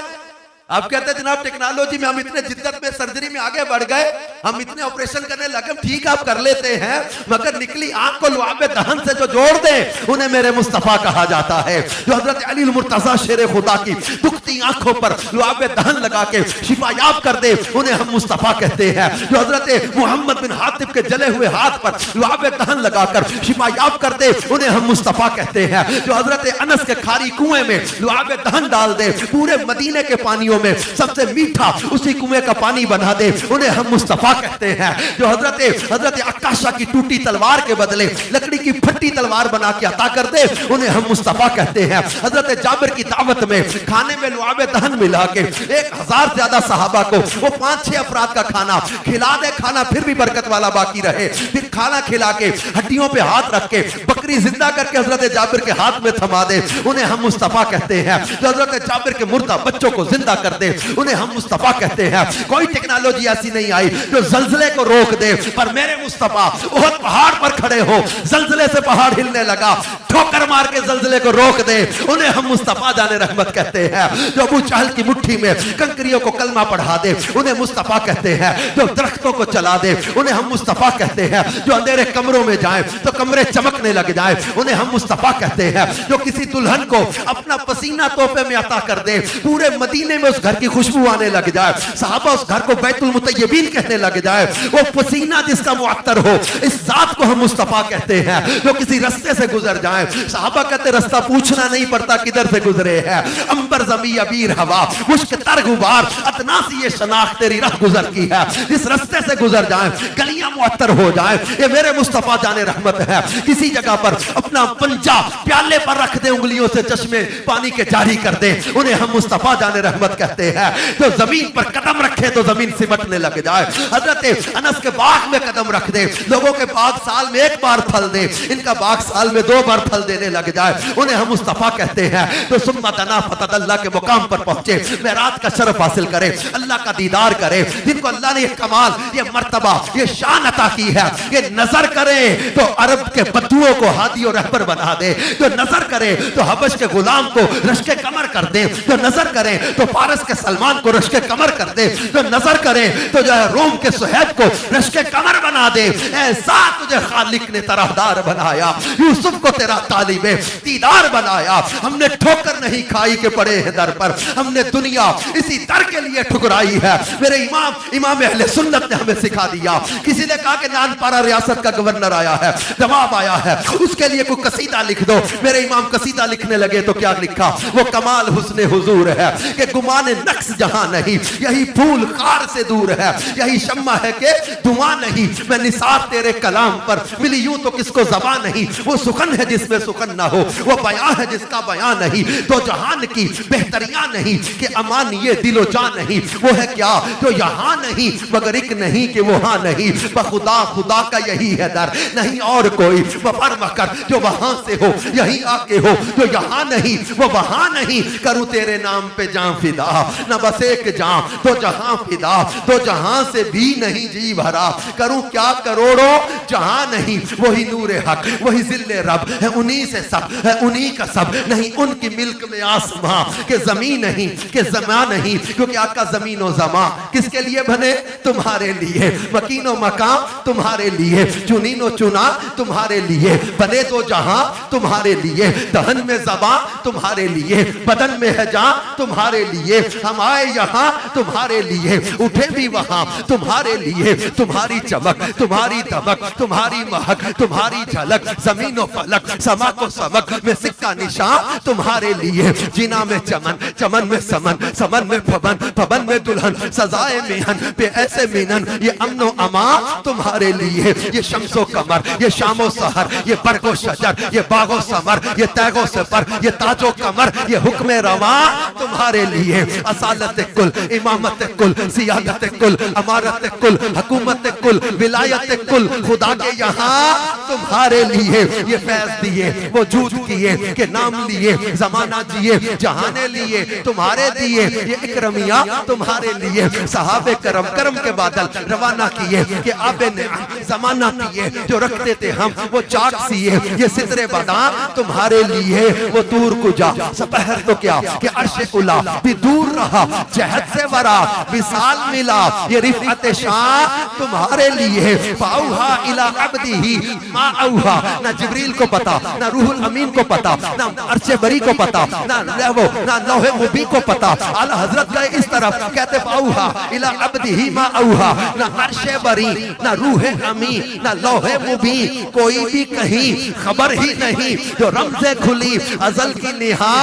आप कहते हैं जनाब टेक्नोलॉजी में हम इतने जिद्दत में सर्जरी में आगे बढ़ गए, हम इतने ऑपरेशन करने लगे, ठीक आप कर लेते हैं, मगर निकली आंख को लुआब दहन से जो जोड़ दे उन्हें मेरे मुस्तफा कहा जाता है। जो हजरत अली मुर्तजा शेर खुदा की दुखती आंखों पर लुआब दहन लगा के शिफायाब कर दे उन्हें हम मुस्तफा कहते हैं। जो हजरत मोहम्मद बिन हातिब के जले हुए हाथ पर लुआब दहन लगाकर शिफायाब कर दे उन्हें हम मुस्तफा कहते हैं। जो हजरत अनस के खारी कुएं में लुआब दहन डाल दे, पूरे मदीने के पानियों में सबसे मीठा उसी कुएं का पानी बना दे, उन्हें हम मुस्तफा कहते हैं। जो हजरत अक्काशा की टूटी तलवार के बदले लकड़ी की फटी तलवार बना के अता कर दे, उन्हें हम मुस्तफा कहते हैं। हजरत जाबिर की दावत में खाने में लुआब दहन मिला के 1000 ज्यादा सहाबा को वो 5-6 अफराद का खाना खिला दे, खाना फिर भी बरकत वाला बाकी रहे, फिर खाना खिला के हड्डियों पे हाथ रख के बकरी जिंदा करके हजरत जाबिर के हाथ में थमा दे, उन्हें हम मुस्तफा कहते हैं। जो हजरत जाबिर के मुर्दा बच्चों को जिंदा कर दे, उन्हें हम मुस्तफा कहते हैं। कोई टेक्नोलॉजी ऐसी नहीं आई जो जल्जले को रोक दे, पर मेरे मुस्तफा बहुत पहाड़ पर खड़े हो, जल्जले से पहाड़ हिलने लगा, ठोकर मार के जल्जले को रोक दे, उन्हें हम मुस्तफा जाने रहमत कहते हैं। जो अबू चहल की मुट्ठी में कंकरियों को कलमा पढ़ा दे, उन्हें मुस्तफा कहते हैं। जो दरख्तों को चला दे, उन्हें हम मुस्तफा कहते हैं। जो अंधेरे कमरों में जाए तो कमरे चमकने लग जाए, उन्हें हम मुस्तफा कहते हैं। जो किसी दुल्हन को अपना पसीना तोहफे में अता कर दे, पूरे मदीने में उस घर की खुशबू आने लग जाए, सहाबा उस घर को बैतुल मुतय्यबीन कहने लग जाए, वो पसीना जिसका मुअत्तर हो, इस जात को हम मुस्तफा कहते हैं। जो किसी रास्ते से गुजर जाए, सहाबा कहते रास्ता पूछना नहीं पड़ता किधर से गुजरे हैं, अंबर ज़मी अबीर हवा मुश्क तर गुबार अतना सी ये शनाख्त तेरी राह गुजर की है। इस रास्ते से गुजर जाए, गलियां मुअत्तर हो जाए, ये मेरे मुस्तफा जाने रहमत है। किसी जगह पर अपना पंजा प्याले पर रख दे, उंगलियों से चश्मे पानी के जारी कर दे, उन्हें हम मुस्तफा जाने रहमत कहते हैं। जो जमीन पर कदम रखे तो जमीन सिमटने लग जाए, हजरत अनस के बाग में कदम रख दे, लोगों के बाग साल में 1 बार फल दे, इनका बाग साल में 2 बार फल देने लग जाए, उन्हें हम मुस्तफा कहते हैं। तो सुम्मा दना फतदल्ला के मुकाम पर पहुंचे, मेराज का शरफ हासिल करे, अल्लाह का दीदार करे, जिनको अल्लाह ने ये कमाल, ये मर्तबा, ये शान अता की है, ये नजर करे तो अरब के बद्दुओं को हादी और रहबर बना दे, जो नजर करे तो हबश के गुलाम को रश्के कमर कर दे, जो नजर करे तो फारस के सलमान को रश्के कमर कर दे, जो नजर करे तो जो है रोम के सुहैब को रश्के कमर बना दे। ऐसा तुझे खालिक ने तरहदार बनाया, यूसुफ को तेरा तालिबे दीदार बनाया। हमने ठोकर नहीं खाई के पड़े हैं दर पर, हमने दुनिया इसी दर के लिए ठुकराई है। मेरे इमाम अहले सुन्नत ने हमें सिखा दिया। किसी ने कहा कि नानपारा रियासत का गवर्नर आया है, जवाब आया है, उसके लिए कोई कसीदा लिख दो। मेरे इमाम कसीदा लिखने लगे तो क्या लिखा, वो कमाल हुस्ने हुजूर है कि गुमाने नक्स जहां नहीं, यही फूल कार से दूर है, यही शम्मा है कि धुआं नहीं। मैं निसार तेरे कलाम पर मिली यूं तो किसको ज़बान नहीं, वो सुखन है जिसमें सुखन ना हो, वो बयां है जिसका बयां नहीं। तो जहान की बेहतरियां नहीं कि अमान ये दिलो जान नहीं, वो है क्या जो यहाँ नहीं मगर एक नहीं कि वो हाँ नहीं। बखुदा खुदा का यही है दर, नहीं और कोई। वफर्मा कर जो वहां से हो, यही आके हो, जो यहाँ नहीं वो वहां नहीं। करूं तेरे नाम पे जान फिदा, न बस एक जान तो जहां फिदा, तो जहां से भी नहीं जी भरा। करूं क्या करोड़ों जहां नहीं, वही नूरे हक वही जिल्ले रब है, उन्हीं से सब है, उन्हीं का सब नहीं। उनकी मिल्क में आसमां के जमीन नहीं के जमा नहीं, क्योंकि आपका जमीन और जमा किसके लिए बने, तुम्हारे लिए। मकीनो मकाम तुम्हारे लिए, चुनीनो चुना तुम्हारे लिए, बने तो जहां तुम्हारे लिए। दहन में जबां तुम्हारे लिए, बदन में है जान तुम्हारे लिए। हम आए यहाँ तुम्हारे लिए, उठे भी वहां तुम्हारे लिए। तुम्हारी चमक तुम्हारी दमक तुम्हारी महक तुम्हारी झलक, जमीन और फलक समा को समक में सिक्का निशान तुम्हारे लिए। जीना में में चमन, चमन में समन, समन में फबन, फबन में दुल्हन, सजाए मिहन पे ऐसे मिनन, ये अमनो अमा तुम्हारे लिए, ये शम्सो कमर, ये शामो सहर, ये बरगो शजर, ये बागो समर, ये तैगो सफर, ये ताजो कमर, ये हुक्म रवा तुम्हारे लिए। असालत कुल, इमामत कुल, सियादत कुल, अमारत कुल, हुकूमत कुल, विलायत कुल, खुदा के यहाँ तुम्हारे लिए। ये फैज दिए, वो जूद किए, के नाम लिए, जमाना जिए, जहाने लिए तुम्हारे दिए, ये इकरमिया तुम्हारे लिए। सहाबे करम, करम के बादल रवाना किए, कि आबे ने जमाना पिए, जो रखते थे हम वो चाक सिए। ये सितरे बादाम तुम्हारे लिए, वो दूर कुजा सपहर तो क्या कि अर्श उला भी दूर रहा, जहद से वरा विसाल मिला, ये रिफअत शाह तुम्हारे लिए। फाउहा इला अब्दिही मा औहा, ना जिब्रील को पता, ना रूहुल अमीन को पता, ना अर्श बरी को पता, ना लौहे मुबी को पता। आला हजरत गए इस तरफ, कहते फाउहा इला अब्दिही मा औहा, ना अर्श बरी, ना रूहे अमीन, ना लौहे मुबी, कोई भी कहीं खबर ही नहीं, जो रमज़े खुली अजल की निहा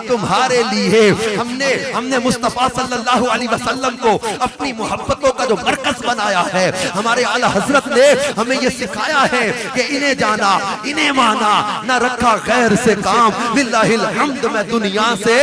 तुम्हारे लिए। हमने मुस्तफा सल्लल्लाहु अलैहि वसल्लम को अपनी मोहब्बतों का जो मरकज बनाया है। हमारे आला हजरत ने हमें ये सिखाया है कि इन्हें जाना, इन्हें माना, न रखा गैर से काम। लिल्लाहिल हम्द, मैं दुनिया से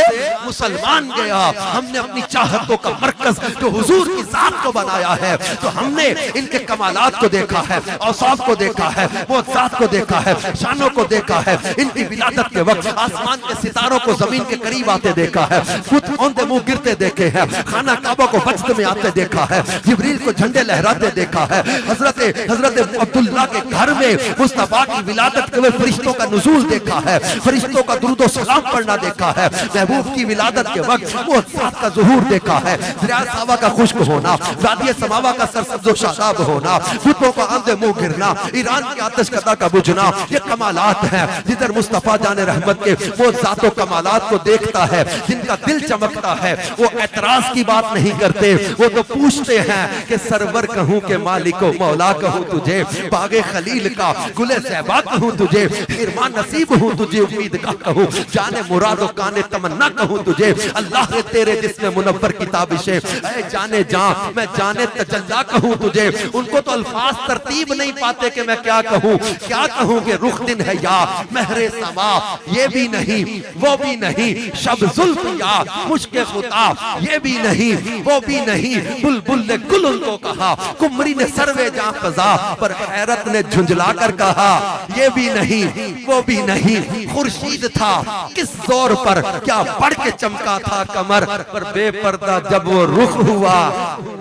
मुसलमान गया। हमने अपनी चाहतों का मरकज जो हुजूर की जात को बनाया है, तो हमने इनके कमालात को देखा है, औसाफ को देखा है, वो जात को देखा है, शानों को देखा है। इनकी विलादत के वक्त आसमान के सितारों को जमीन के करीब आते देखा है, खुद औंधे मुंह गिरते देखे हैं, खाना काबा को बचत में आते देखा है, जिब्रील को झंडे लहराते देखा है, हजरत अब्दुल्लाह के घर में मुस्तफा की विलादत के वक्त फरिश्तों का नुज़ूल देखा है, फरिश्तों का दुरूद व सलाम पढ़ना देखा है। महबूब की विलादत के वक्त वो जात का ज़ुहूर देखा है, दरिया सावा का खुश्क होना, वादिय समावा का सरसब्ज़ व शादाब होना, बुतों का अंधे मुंह गिरना, ईरान की आतिशकदा का बुझना, ये कमालात हैं। जिधर मुस्तफा जाने रहमत के वो जातो कमालात को देखता है, जिनका दिल चमकता है, वो एतराज की बात नहीं करते, वो तो पूछते हैं कि सरवर कहूं के मालिको मौला कहूं तुझे, बागे खलील का गुले सहबा कहूं तुझे, हिरमान नसीब हूं तुझे, उम्मीदगाह कहूं, जाने मुरादो काने तमन्ना कहूं तुझे। अल्लाह रे तेरे जिस्म मुनव्वर किताबिशे, ऐ जाने जा मैं जाने तजल्ला कहूं तुझे। उनको तो अल्फाज तरतीब नहीं पाते कि मैं क्या कहूं कि रुख दिन है या महरे समा, ये भी नहीं वो भी नहीं, शब जुल्फ या मुश्के खुदा, ये भी नहीं वो भी नहीं। बुलबुल ने गुल उनको कहा, कुमरी ने सरवे जां फजा, पर हैरत ने झुंझला कर कहा, ये भी नहीं वो भी नहीं। खुर्शीद था किस जोर पर, क्या बढ़ के चमका था कमर, पर बेपर्दा जब वो रुख हुआ,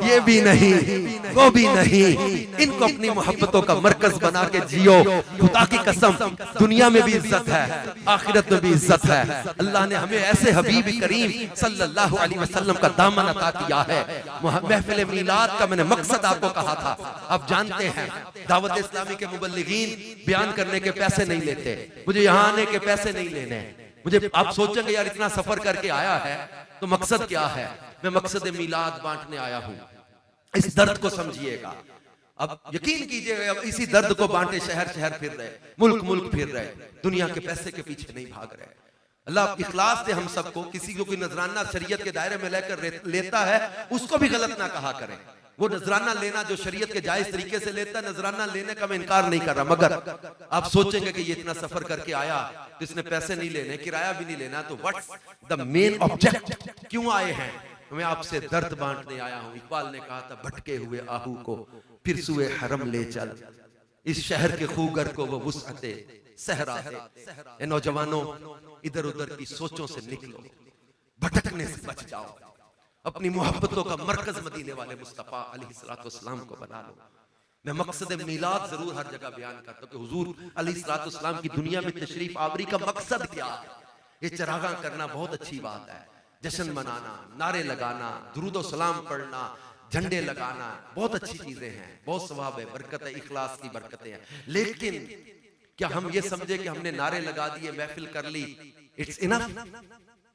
ये भी नहीं वो भी नहीं। इनको अपनी मोहब्बतों का मरकज बना के जियो। खुदा की कसम, दुनिया में भी इज्जत है, आखिरत में भी इज्जत है। अल्लाह ने हमें ऐसे हबीब करीम सल्लल्लाहु अलैहि वसल्लम का दामन अता किया है। महफिल मीलाद का मैंने मकसद आपको कहा था, आप जानते हैं दावत इस्लामी के मुबल्लिगीन बयान करने के पैसे नहीं लेते, मुझे यहाँ आने के पैसे नहीं लेने। मुझे आप सोचेंगे यार इतना सफर करके आया है तो मकसद क्या है? मैं मकसद मीलाद बांटने आया हूँ। इस दर्द को समझिएगा। अब यकीन कीजिएगा, अब इसी दर्द को बांटे शहर शहर फिर रहे, मुल्क मुल्क फिर रहे, दुनिया के पैसे के पीछे नहीं भाग रहे। अल्लाह इखलास से हम सबको, किसी को कोई नजराना शरीयत के दायरे में लेकर लेता है उसको भी गलत ना कहा करें। वो नजराना लेना जो शरीयत के जायज तरीके से लेता है, नजराना लेने का मैं इनकार नहीं कर रहा, मगर आप सोचेंगे कि ये इतना सफर करके आया तो इसने पैसे नहीं लेने, किराया भी नहीं लेना, तो व्हाट्स द मेन ऑब्जेक्ट, क्यों आए हैं? मैं आपसे दर्द बांटने आया हूं। इकबाल ने कहा था, भटके हुए आहू को फिर सुए हरम ले चल, इस शहर के खूगर को वो वुसअते सहरा है। नौजवानों, इधर उधर की सोचों से निकलो, भटकने से बच जाओ, अपनी मोहब्बतों का मरकज मदीने वाले मुस्तफा अलैहिस्सलातु वस्सलाम को बना लो। मैं मकसद मीलाद जरूर हर जगह बयान करता हूं कि हुजूर अलैहिस्सलातु वस्सलाम की दुनिया में तशरीफ आवरी का मकसद क्या है। ये चरागां करना बहुत अच्छी बात है, जश्न मनाना, नारे लगाना, दुरूद व सलाम पढ़ना, झंडे लगाना, बहुत अच्छी चीजें हैं, बहुत सवाब है, बरकत है, इखलास की बरकतें हैं। लेकिन क्या हम ये समझे कि हमने नारे लगा दिए, महफिल कर ली, इट्स इनफ,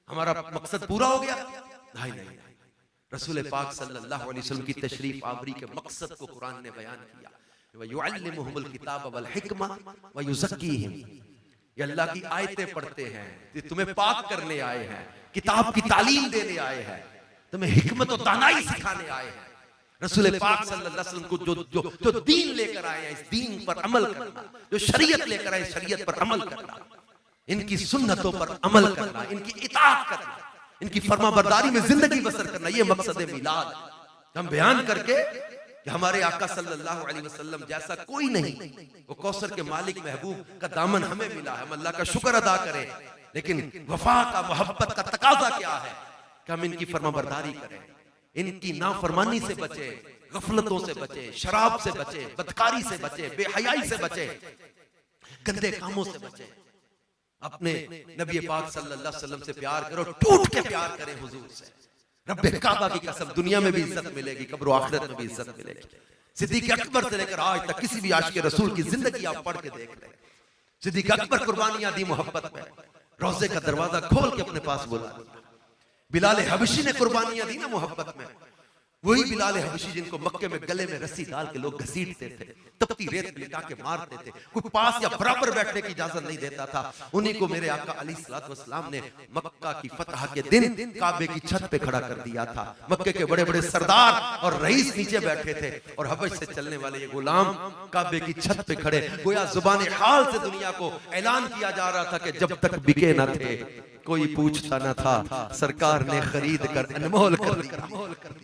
हमारा मकसद पूरा हो गया? नहीं। रसूल पाक सल्लल्लाहु अलैहि वसल्लम की तशरीफ आवरी के मकसद को कुरान ने बयान किया, वयुअल्लिमुहुमुल किताब वल हिकमा वयुज़क्कीहिम। ये अल्लाह की आयतें पढ़ते हैं, ये तुम्हें पाक करने आए हैं, किताब की तालीम देने आए हैं, तुम्हें हिकमत और दानाई सिखाने आए हैं। रसूल पाक सल्लल्लाहु अलैहि वसल्लम को जो दीन लेकर आए हैं, इस दीन पर अमल करना, जो शरीयत लेकर आए शरीयत पर अमल करना, इनकी सुन्नतों पर अमल करना, इनकी इताअत करना, इनकी फरमाबरदारी में जिंदगी बसर करना, ये मकसद है मिलाद। हम बयान करके कि हमारे आका सल्लल्लाहु अलैहि वसल्लम जैसा कोई नहीं, वो कौसर के मालिक महबूब का दामन हमें मिला है, हम अल्लाह का शुक्र अदा करें। लेकिन वफा का, मोहब्बत का तकाजा क्या है कि हम इनकी फरमाबरदारी करें, इनकी नाफरमानी से बचे, गफलतों से बचे, शराब से बचे, बदकारी से बचे, बेहयाई से बचे, गंदे कामों से बचे। अपने नबी पाक सल्लल्लाहु अलैहि वसल्लम से प्यार करो, टूट के प्यार करें हुजूर से। रब्बे काबा की कसम, दुनिया में भी इज्जत मिलेगी, कब्र आखिरत में भी इज्जत मिलेगी। सिद्दीक अकबर से लेकर आज तक किसी भी आशिक रसूल की जिंदगी आप पढ़ के देख लें, सिद्दीक अकबर कुर्बानियां दी मोहब्बत में, रोजे का दरवाजा खोल के अपने पास बुला लिया। बिलाल हबशी ने कुर्बानियां दी ना मोहब्बत में, वही बिलाल हबशी जिनको मक्के में गले में रस्सी डाल के लोग घसीटते थे, तपती रेत में लिटा के मारते थे, कोई पास या बराबर बैठने की इजाजत नहीं देता था। उन्हीं को मेरे आका अलैहिस्सलातु वस्सलाम ने मक्का की फतह के दिन काबे की छत पे खड़ा कर दिया था। मक्के के बड़े बड़े सरदार और रईस नीचे बैठे थे और हबश से चलने वाले ये गुलाम काबे की छत पे खड़े, गोया जुबान हाल से दुनिया को ऐलान किया जा रहा था कि जब तक बिके न थे, कोई पूछता न था, सरकार ने खरीद कर अनमोल कर दिया।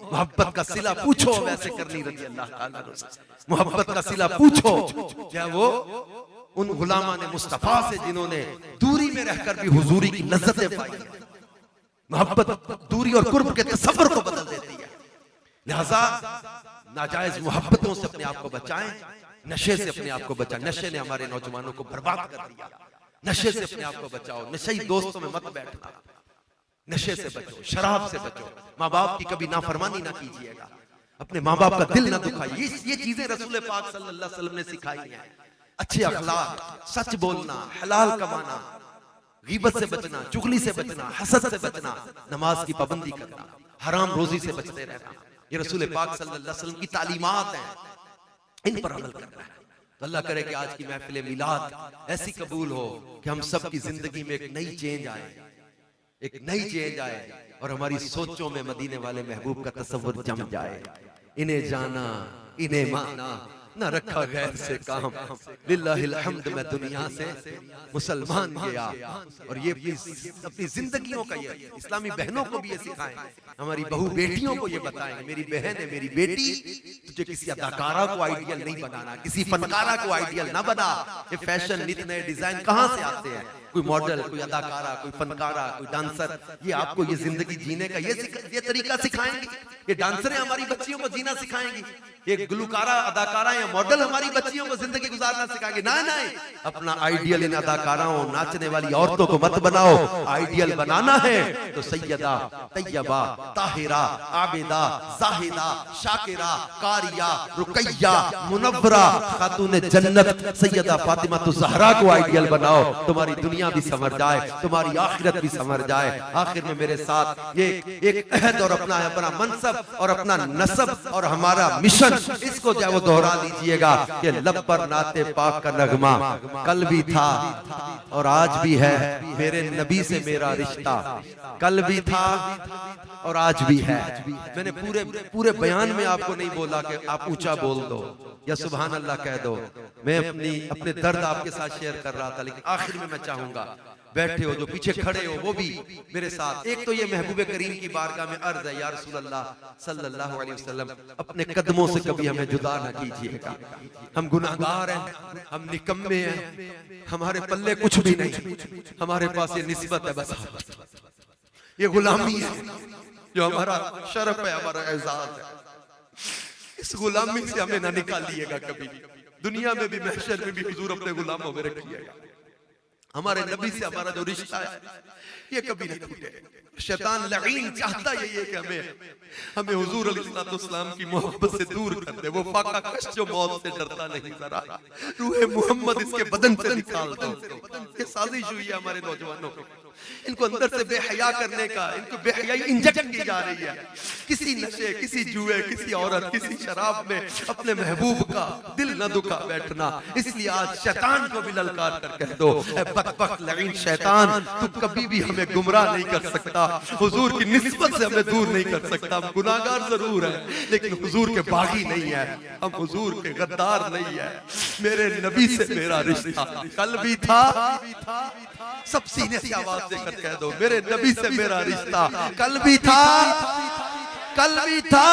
मोहब्बत का सिला पूछो वैसे करनी रजी अल्लाह ताला से, मोहब्बत का सिला पूछो क्या वो उन गुलामा ने मुस्तफा से जिन्होंने दूरी में रहकर भी हुजूरी की लज्जतें पाई। मोहब्बत दूरी और कुर्ब के तसव्वुर को बदल देती है। लिहाजा नाजायज मोहब्बतों से अपने आप को बचाएं, नशे से अपने आप को बचाएं। नशे ने हमारे नौजवानों को बर्बाद कर दिया। नशे से अपने आप को बचाओ, नशेई दोस्तों में मत बैठना, नशे से बचो, शराब से बचो, माँ बाप की कभी नाफरमानी ना कीजिएगा, अपने माँ बाप का दिल ना दुखाइए। ये चीजें रसूल पाक सल्लल्लाहु अलैहि वसल्लम ने सिखाई हैं। अच्छे अखलाक, सच बोलना, हलाल कमाना, गीबत से बचना, चुगली से बचना, हसद से बचना, नमाज की पाबंदी करना, हराम रोजी से बचते रहना, ये रसूल पाक सल्लल्लाहु अलैहि वसल्लम की तालीमात हैं, इन पर अमल करना है। तो अल्लाह करे कि आज की महफिल मिलाद ऐसी कबूल हो कि हम सब की जिंदगी में एक नई चेंज आए, एक नई चेंज आए और हमारी सोचों में मदीने वाले महबूब का तसव्वुर जम जाए। इन्हें जाना, इन्हें माना, न रखा गैर से काम, लिल्लाहिल हम्द। मैं दुनिया से मुसलमान गया और ये अपनी जिंदगियों का, ये इस्लामी बहनों को भी ये सिखाएं, हमारी बहू बेटियों को ये बताएं, मेरी बहन है, मेरी बेटी, तुझे किसी अदाकारा को आइडियल नहीं बनाना, किसी फनकारा को आइडियल ना बना। ये फैशन, नित नए डिजाइन कहाँ से आते हैं? कोई मॉडल, कोई अदाकारा, कोई फनकारा, कोई डांसर, ये आपको ये जिंदगी जीने का ये तरीका सिखाएंगे। ये डांसरें हमारी बच्चियों को जीना सिखाएंगी, ये गुलकारा, अदाकारा या मॉडल हमारी बच्चियों को जिंदगी गुजारना सिखाएंगे। ना ना, अपना आइडियल इन अदाकाराओं, नाचने वाली औरतों को मत बनाओ। आइडियल बनाना है तो सैयदा, तैयबा, ताहिरा, आबिदा, जाहिदा, शाकिरा, कारिया, रुकैया, मुनव्वरा, खातून जन्नत सैयदा फातिमा ज़हरा को आइडियल बनाओ। तुम्हारी दुनिया भी संवर जाए, तुम्हारी आखिरत भी संवर जाए। आखिर में मेरे साथ ये एक अहद और अपना मनसब और अपना नसब और हमारा मिशन, इसको जो वो दोहरा लीजिएगा कि लब पर नाते पाक का नगमा कल भी था और आज भी है, मेरे नबी से मेरा रिश्ता कल भी था और आज भी है। मैंने पूरे बयान में आपको नहीं बोला कि आप ऊंचा बोल दो या सुभान अल्लाह कह दो, मैं अपने दर्द आपके साथ शेयर कर रहा था। लेकिन आखिर में मैं चाहूंगा बैठे हो, जो पीछे खड़े हो, वो भी मेरे साथ। एक तो ये महबूब करीम की बारगाह में अर्ज है, या रसूल अल्लाह सल्लल्लाहु अलैहि वसल्लम, अपने कदमों से कभी हमें जुदा न कीजिएगा। हम गुनाहगार हैं, हम निकम्मे हैं, हमारे पल्ले कुछ भी नहीं, हमारे पास ये निस्बत है, बस ये गुलामी है जो हमारा शरफ है, हमारा एजाज है। इस गुलामी से हमें ना निकालिएगा कभी, दुनिया में भी महशर में भी हुजूर अपने गुलामों में रखिएगा। हमारे नबी से हमारा जो रिश्ता है ये कभी नहीं टूटे। शैतान लईन चाहता यही है कि हमें हमें हुजूर अलैहिस्सलाम की मोहब्बत से दूर कर दे। वो फाका कश जो मौत से डरता नहीं, जरा रूहे मोहम्मद इसके बदन से निकाल दो। ये साजिश हुई है हमारे नौजवानों को, इनको अंदर से बेहया करने का, इनको बेहयाई इंजेक्ट की जा रही है। किसी नशे, किसी जुए, किसी औरत, किसी शराब में अपने महबूब का दिल न दुखा बैठना। इसलिए आज शैतान को भी ललकार कर कह दो, ऐ बदबख्त लईन शैतान, तू कभी भी हमें गुमराह नहीं कर सकता, हुजूर की निस्बत से हमें दूर नहीं कर सकता। हम गुनाहगार जरूर हैं, लेकिन हुजूर के बागी नहीं है, हम हुजूर के गद्दार नहीं है। मेरे नबी से मेरा रिश्ता कल भी था, सब सीने से आवाज देकर कह दो, मेरे नबी से मेरा रिश्ता कल भी था, कल भी था।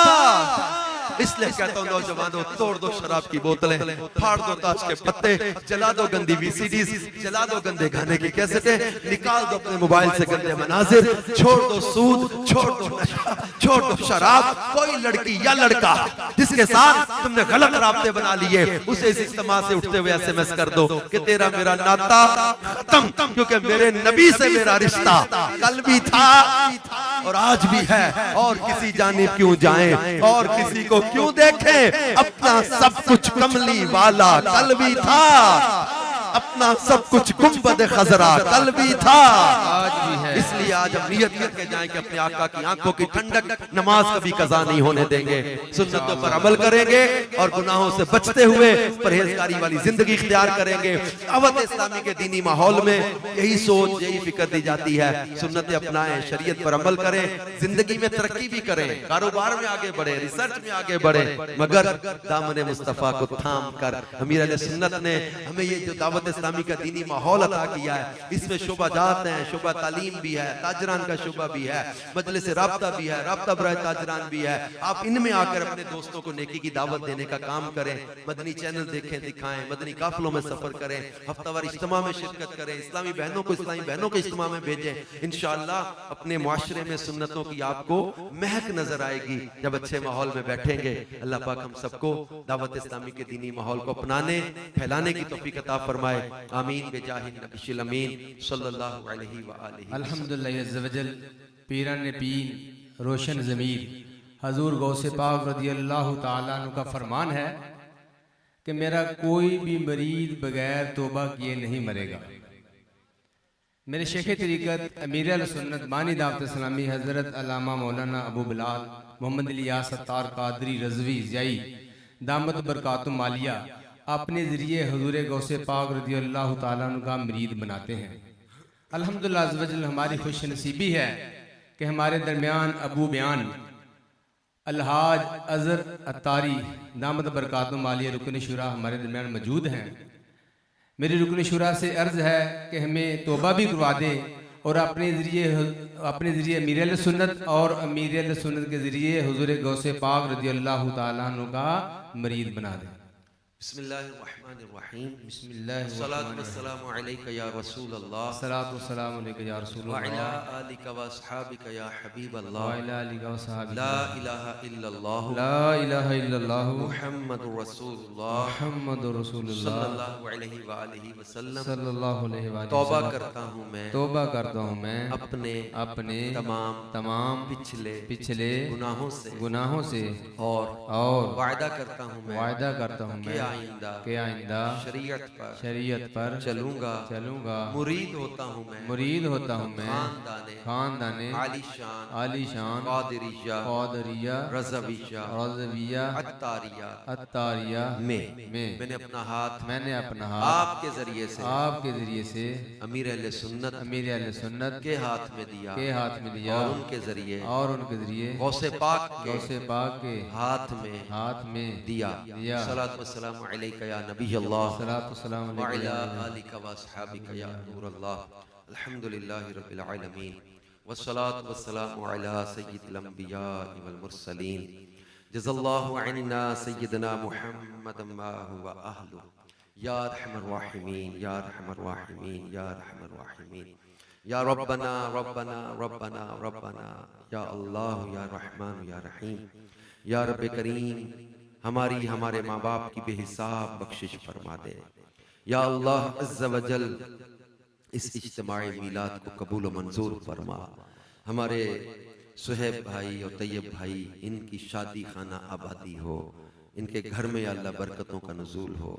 इसलिए कहता हूँ नौजवानों, तोड़ दो शराब की बोतलें, फाड़ दो ताश के पत्ते, जला दो गंदी वीसीडीज, जला दो गंदे गाने की कैसेटें, निकाल दो अपने मोबाइल से गंदे मनाजिर, छोड़ दो सूद, छोड़ दो नशा, छोड़ दो शराब। कोई लड़की या लड़का जिसके साथ तुमने गलत राब्ते बना लिए, उसे इस इज्तिमा से उठते हुए SMS कर दो कि तेरा मेरा नाता खत्म, क्योंकि मेरे नबी से मेरा रिश्ता कल भी था और आज भी है। और किसी जानिब क्यों जाएं और किसी को क्यों देखें, अपना सब कुछ कमली वाला कल भी था, अपना सब कुछ गुंबद खजरा कल भी था, आज भी है। इसलिए आज हम नियत करके जाएं कि अपने आका की आंखों की ठंडक, नमाज कभी कज़ा नहीं होने देंगे, सुन्नतों पर अमल करेंगे और गुनाहों से बचते हुए परहेजगारी वाली जिंदगी इख्तियार करेंगे। दावत इस्लामी के दीनी माहौल में यही सोच, यही फिक्र दी जाती है, सुन्नतें अपनाएं, शरीयत पर अमल करें, जिंदगी में तरक्की भी करें, कारोबार में आगे बढ़े, रिसर्च में आगे बढ़े, मगर दामन मुस्तफा को थाम कर अमीर अहले सुन्नत ने हमें ये जो दावत इस्लामी का दीनी माहौल अता किया है, इसमें शोबाजात हैं, शोबा तालीम भी है, ताजरान का शोबा भी है, मजलिस राब्ता भी है, राब्ता बराए ताजरान भी है। आप इनमें आकर अपने दोस्तों को नेकी की दावत देने का काम करें, मदनी चैनल देखें, दिखाएं, मदनी काफिलों में सफर करें, हफ्तावार इज्तिमा में शिरकत करें, इस्लामी बहनों को इस्लामी बहनों के इज्तिमा में भेजें। इंशाअल्लाह अपने मुआशरे में सुन्नतों की आपको महक नजर आएगी जब अच्छे माहौल में बैठेंगे। अल्लाह पाक हम सबको दावत इस्लामी के दीनी माहौल को अपनाने, फैलाने की तौफीक अता फरमाए। आमीन बेजाहिन नबीशिल अमीन सल्लल्लाहु अलैहि व आलिहि। अल्हम्दुलिल्लाह अज़्ज़ वजल, पीरान पीर रोशन ज़मीर हजूर गौसे पाक रज़ियल्लाहु ताला अन्हु का फरमान है कि मेरा कोई भी मरीद बगैर तौबा किए नहीं मरेगा। मेरे शेख तरीक़त अमीर अहले सुन्नत बानी दावत इस्लामी हज़रत अल्लामा मौलाना अबू बिलाल मोहम्मद इलियास सत्तार कादरी रज़वी ज़ियाई दामत बरकातुम मालिया अपने ज़रिए हुज़ूर गौसे पाक रज़ियल्लाहु ताला अन्हु का मरीद बनाते हैं। अल्हम्दुलिल्लाह अज़्ज़ वजल, हमारी खुश नसीबी है कि हमारे दरमियान अबू बयान अलहाज अज़र अत्तारी दामत बरकातुम मालिया रुकन शुरा हमारे दरमियान मौजूद हैं। मेरी रुकन शुरा से अर्ज़ है कि हमें तौबा भी करवा दें और अपने ज़रिए अमीर अहले सुन्नत और अमीर अहले सुन्नत के ज़रिए हुज़ूर गौसे पाक रज़ियल्लाहु ताला अन्हु का मरीद बना दें। बिस्मिल्लाहिर्रहमानिर्रहीम, बिस्मिल्लाहिर्रहमानिर्रहीम, वस्सलामु अलैका या रसूल अल्लाह, सलातु वस्सलामु अलैका या रसूल व अला अल्लाह, आलिका व अस्हाबिका या हबीब व अल्लाह, अला आलिका व सहाबिका, ला इलाहा इल्लल्लाह, ला इलाहा इल्लल्लाह, मुहम्मदुर रसूलुल्लाह मुहम्मदुर रसूलुल्लाह सल्लल्लाहु अलैहि व आलिहि वसल्लम। सल्लल्लाहु अलैहि व तौबा सल्लम। करता हूँ मैं, तौबा करता हूँ मैं अपने तमाम पिछले गुनाहों से और वायदा करता हूँ मैं कि आइंदा शरीयत पर चलूंगा। मुरीद होता हूँ मैं खानदाने आलीशान क़ादरिया रज़विया अत्तारिया में मैंने अपना हाथ आपके जरिए से अमीर अहले सुन्नत के हाथ में दिया और उनके जरिए गौसे पाक के हाथ में दिया। सलात व सलाम अलैका या नबी अल्लाह, सलातु सलाम व अला आलिका व अस्हाबिका या नूर अल्लाह। अल्हम्दुलिल्लाहि रब्बिल आलमीन, वस्सलातु वस्सलामु अला सय्यिदिल अंबिया वल मुरसलीन, जज़ल्लाहु अन्ना सय्यिदना मुहम्मदन मा हुवा अहलु, या अरहमर राहिमीन, या अरहमर राहिमीन, या अरहमर राहिमीन, या रब्बना रब्बना रब्बना रब्बना, या अल्लाह या रहमान या रहीम, या रब्बे करीम, हमारे माँ बाप की बेहिसाब बख्शिश फरमा दे। या अल्लाह अज़्ज़ व जल, इस इज्तिमाई मीलाद को कबूल व मंजूर फरमा। हमारे सुहेब भाई और तैयब भाई, इनकी शादी खाना आबादी हो, इनके घर में या अल्लाह बरकतों का नुज़ूल हो।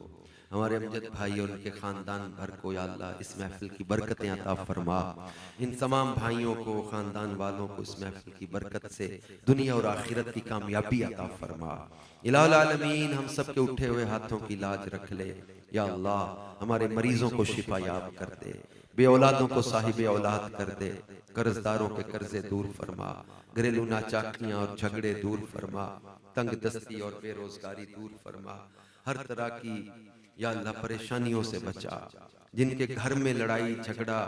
हमारे अमजद भाई और उनके ख़ानदान भर को या अल्लाह इस महफिल की बरकतें अता फरमा। इन तमाम भाइयों को, ख़ानदान वालों को इस महफिल की बरकत से दुनिया और आखिरत की कामयाबी अता फरमा। इलाहुल आलमीन हम सब के उठे हुए हाथों की लाज रख ले या अल्लाह। हमारे मरीजों को शिफा याब कर दे, बे औलादों को साहिब औलाद कर दे, कर्जदारों के कर्जे दूर फरमा, घरेलू नाचाकियां और झगड़े दूर फरमा, तंग दस्ती और बेरोजगारी दूर फरमा, हर तरह की या अल्लाह परेशानियों से बचा। जिनके घर में लड़ाई झगड़ा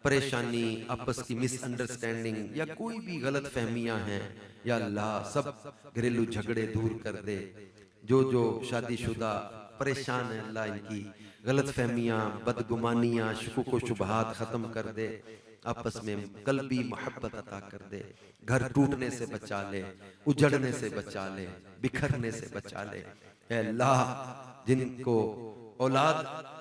परेशानी, आपस की मिसअंडरस्टैंडिंग या कोई भी गलत फहमियां हैं, या अल्लाह सब घरेलू झगड़े दूर कर दे। जो शादीशुदा परेशान है अल्लाह इनकी गलत फहमियां, बदगुमानियां, शुकुक व शुबहात खत्म कर दे, आपस में कल्बी मोहब्बत अता कर दे, घर टूटने से बचा ले, उजड़ने से बचा ले, बिखरने से बचा ले। ऐ अल्लाह जिनको औलाद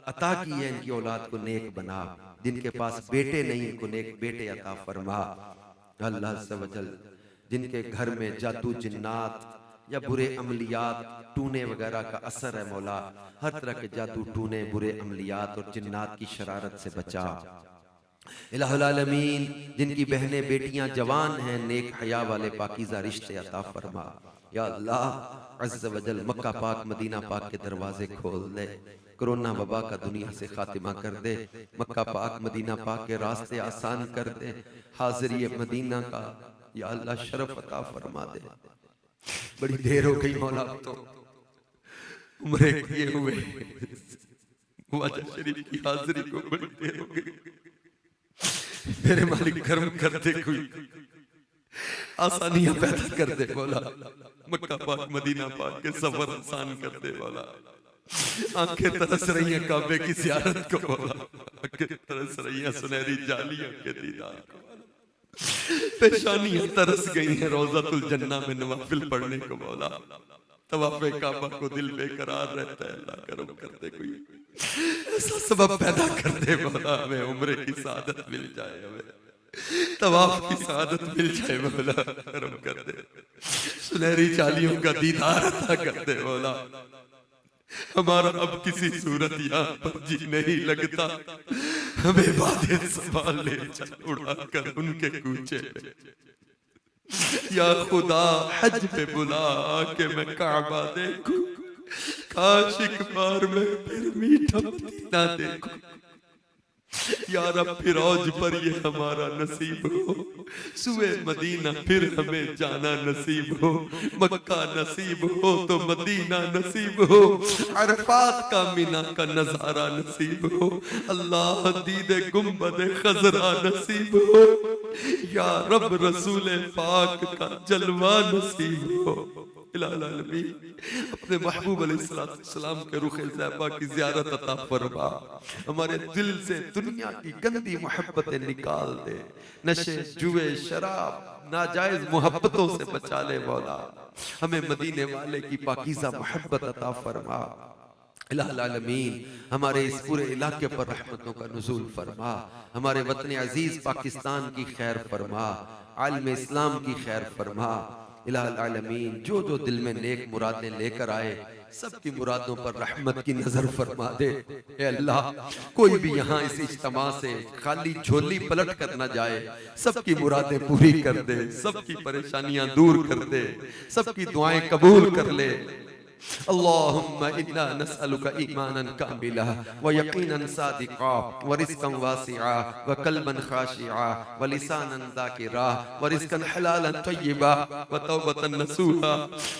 अता की है, इनकी औलाद को नेक बना। जिनके पास बेटे नहीं, इनको नेक बेटे अता फरमा। अल्लाह अज़्ज़ व जल जिनके घर में जादू जिन्नात या बुरे अमलियात टूने वगैरह का असर है मौला, हर तरह के जादू टूने बुरे अमलियात और जिन्नात की शरारत से बचा। इलाहुल आलमीन जिनकी बहनें बेटियां जवान हैं, नेक हया वाले पाकीज़ा रिश्ते अता फरमा। या अल्लाह अज़्ज़ व जल मक्का पाक मदीना पाक के दरवाजे खोल दे, कोरोना वबा का दुनिया से खातिमा कर दे, मक्का पाक मदीना पाक के रास्ते आसान कर दे, हाज़िरी मदीना का या अल्लाह शरफ अता फरमा दे। बड़ी देर हो गई मौला, अब तो उम्रे किए हुए वाजा शरीफ की हाज़िरी को बड़ी देर हो गई। मेरे मालिक कर्म कर दे, कोई आसानियां पैदा कर दे मौला। मक्का पाक मदीना पाक के सफर आसान कर दे मौला। आंखें तरस रही हैं काबे की ज़ियारत को मौला, आंखें तरस रही हैं सुनहरी जालियों के दीदार को, पेशानियां तरस गई हैं रोज़ातुल जन्ना में नवाफिल पढ़ने को मौला। तवाफ़े काबा को दिल बेकरार रहता है, अल्लाह करम कर दे, कोई ऐसा सबब पैदा कर दे मौला, हमें उम्रे की सादत मिल जाए, हमें तवाफ की सादत मिल जाए मौला, करम कर दे, सुनहरी चालियों का दीदार अता कर दे मौला। हमारा अब किसी सूरत यहाँ पर जी नहीं लगता, हमें बातें संभाल ले चल उड़ा कर उनके कूचे पे। या खुदा हज पे बुला के मैं काबा देखूं, काश एक बार मैं फिर मीठा मदीना देखूं। या रब फिरौज पर ये हमारा नसीब हो, सुए मदीना फिर हमें जाना नसीब हो, मक्का नसीब हो तो मदीना नसीब हो, अरफात का मिना का नजारा नसीब हो, अल्लाह दीदे गुंबदे खजरा नसीब हो, या रब रसूल पाक का जलवा नसीब हो। अपने महबूब अलैहिस्सलाम के रुख ज़ैबा की ज़ियारत अता फरमा। हमारे दिल से दुनिया की गंदी मोहब्बतें निकाल दे, नशे जुए शराब नाजायज मोहब्बतों से बचा ले मौला। हमें मदीने वाले की पाकीज़ा मोहब्बत अता फरमा। इलाहुल आलमीन हमारे इस पूरे इलाके पर रहमतों का नुज़ूल फरमा। हमारे वतन अजीज पाकिस्तान की खैर फरमा, आलम इस्लाम की खैर फरमा। इलाहुल आलमीन जो दिल में नेक मुरादें लेकर आए, सबकी मुरादों पर रहमत की नजर फरमा दे। ए अल्लाह, कोई भी यहाँ इस इज्तिमा से खाली झोली पलट कर न जाए, सबकी मुरादें पूरी कर दे, सबकी परेशानियां दूर कर दे, सबकी दुआएं कबूल कर ले। अल्लाहुम्मा इन्ना नस्अलुका ईमानन कामिला व यकीनन सादिका व रिज़्क़न वासिआ व क़ल्बन खाशिआ व लिसानन ज़ाकिरा व रिज़्क़न हलालन तय्यिबा व तौबतन नसूहा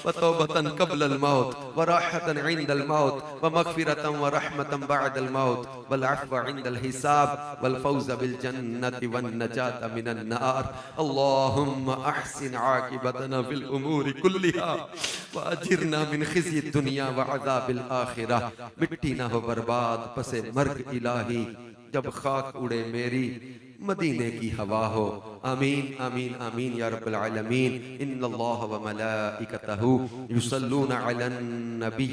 व तौबतन क़ब्लल मौत व राहतन इंदल मौत व मग़फ़िरतन व रहमतन बअदल मौत वल अफ़्व इंदल हिसाब वल फ़ौज़ बिल जन्नति वन नजात मिनन नार। अल्लाहुम्मा अहसिन आक़िबतना फ़िल उमूरि कुल्लिहा व अजिरना मिन ख़िज़्यि दुनिया व अज़ाबिल आखिरह। मिट्टी ना हो बर्बाद पसे मर्ग इलाही, जब खाक उड़े मेरी मदीने की हवा हो। आमीन आमीन आमीन या रब्बल आलमीन। इन्नल्लाह व मलाइकतहु युसल्लूना अलन नबी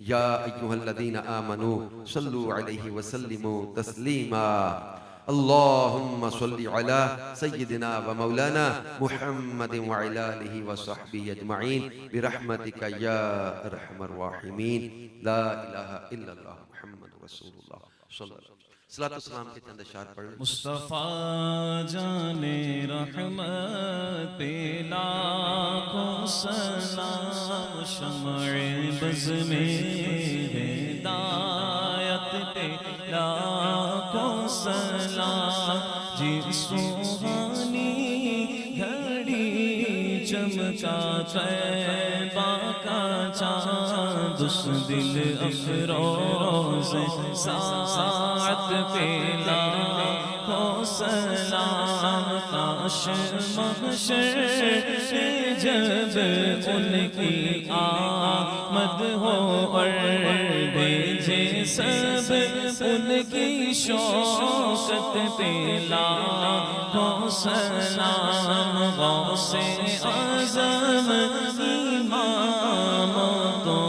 या अय्युहल्लज़ीना आमनू सल्लू अलैहि व सल्लिमू तस्लीमा। अल्लाहुम्मा सल्लि अला सय्यिदिना व मौलाना मुहम्मद व अला आलिहि व सहबिहि अजमईन बिरहमतिका या अरहमर राहिमीन ला इलाहा इल्लल्लाह मुहम्मदुर रसूलुल्लाह सल्लल्लाहु सलातो सलाम के चंद अशआर पढ़ लें। मुस्तफ़ा जाने रहमत पे लाखों सलाम, शमए बज़ में हिदायत पे लाखों सलाम, जिस सुहानी घड़ी चमका तैबा का चाँद, उस दिल अफरोज़ साअत पे लाखों सलाम। काश महशर से जब उनकी आमद हो और भेजे सब उनकी शौकत पे लाखों सलाम। गौसे आज़म इमाम तो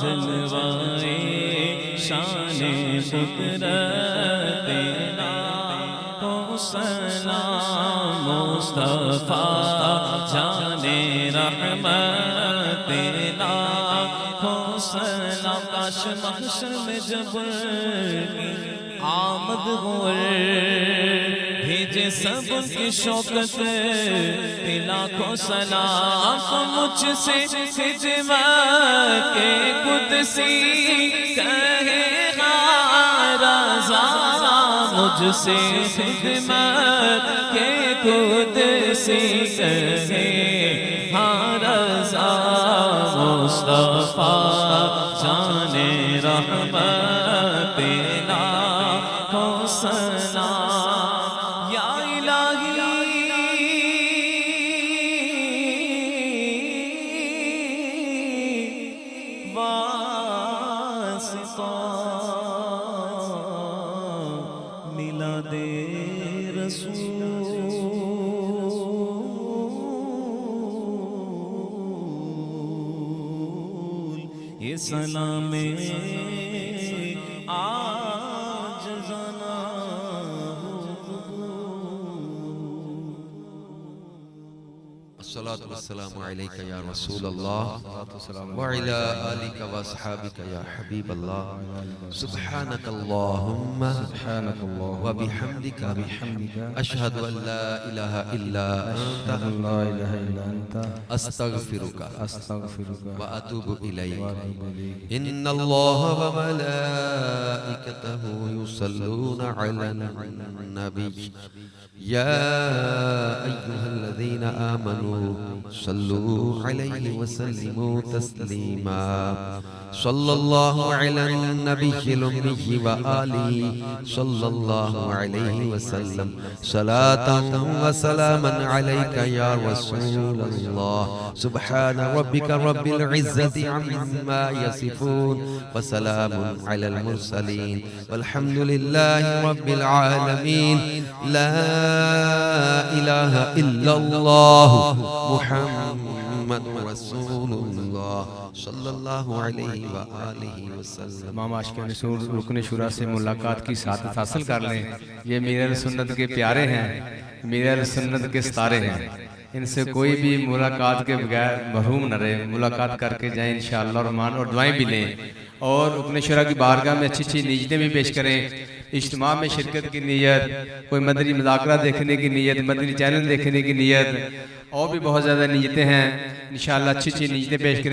जलवाए शाने कुदरत लाखों सलाम। मुस्तफ़ा जाने रहमत लाखों सलाम। काश महशर में जब आमद हो भेजे सब की शौकत पे लाखों सलाम। तो मुझसे खिदमत के कुदसी कहेगा रज़ा, मुझसे खिदमत के कुदसी कहेगा रज़ा। मुस्तफ़ा जाने रहमत पे लाखों सलाम। या इलाही वासिता मिला दे रसूल, ये सलाम आज जाना अस्सलातु वस्सलामु अलैका या रसूल अल्लाह व अला आलिका व अस्हाबिका या हबीब अल्लाह। सुब्हानकल्लाहुम्मा व बिहम्दिका अशहदु अन ला इलाहा इल्ला अंता अस्तगफिरुका व अतूबु इलैक। इन्नल्लाह व मलाइकतहु युसल्लूना अलन नबी या अय्युहल्लज़ीना आमनू सल्लू अलैहि व सल्लिमू तस्लीमा। सल्लल्लाहु अलैहि नबिय्यिल उम्मी व आलिहि सल्लल्लाहु अलैहि वसल्लम। सलातन व सलामन अलैका या रसूलल्लाह। सुब्हान रब्बिका रब्बिल इज्जति अम्मा यसिफून व सलामुन अलल मुरसलीन वल्हम्दुलिल्लाहि रब्बिल आलमीन। ला इलाहा इल्लल्लाह मुहम्मदुर रसूलुल्लाह सल्लल्लाहु अलैहि व आलिहि वसल्लम। तमाम आशिक़ान रुकन शुरा से मुलाकात की सादत हासिल कर लें। ये मीर सुन्नत के प्यारे हैं, मीर सुन्नत के सितारे हैं। इनसे कोई भी मुलाकात के बगैर महरूम न रहे। मुलाकात करके जाएं इंशाअल्लाह रहमान, और दुआएं भी लें। और रुकन शुरा की बारगाह में अच्छी अच्छी नीयतें भी पेश करें। इज्तिमा में शिरकत की नीयत, कोई मदनी मुज़ाकरा देखने की नीयत, मदनी चैनल देखने की नीयत, और भी बहुत ज़्यादा नीयतें हैं। इंशाअल्लाह अच्छी अच्छी नीयतें पेश करें।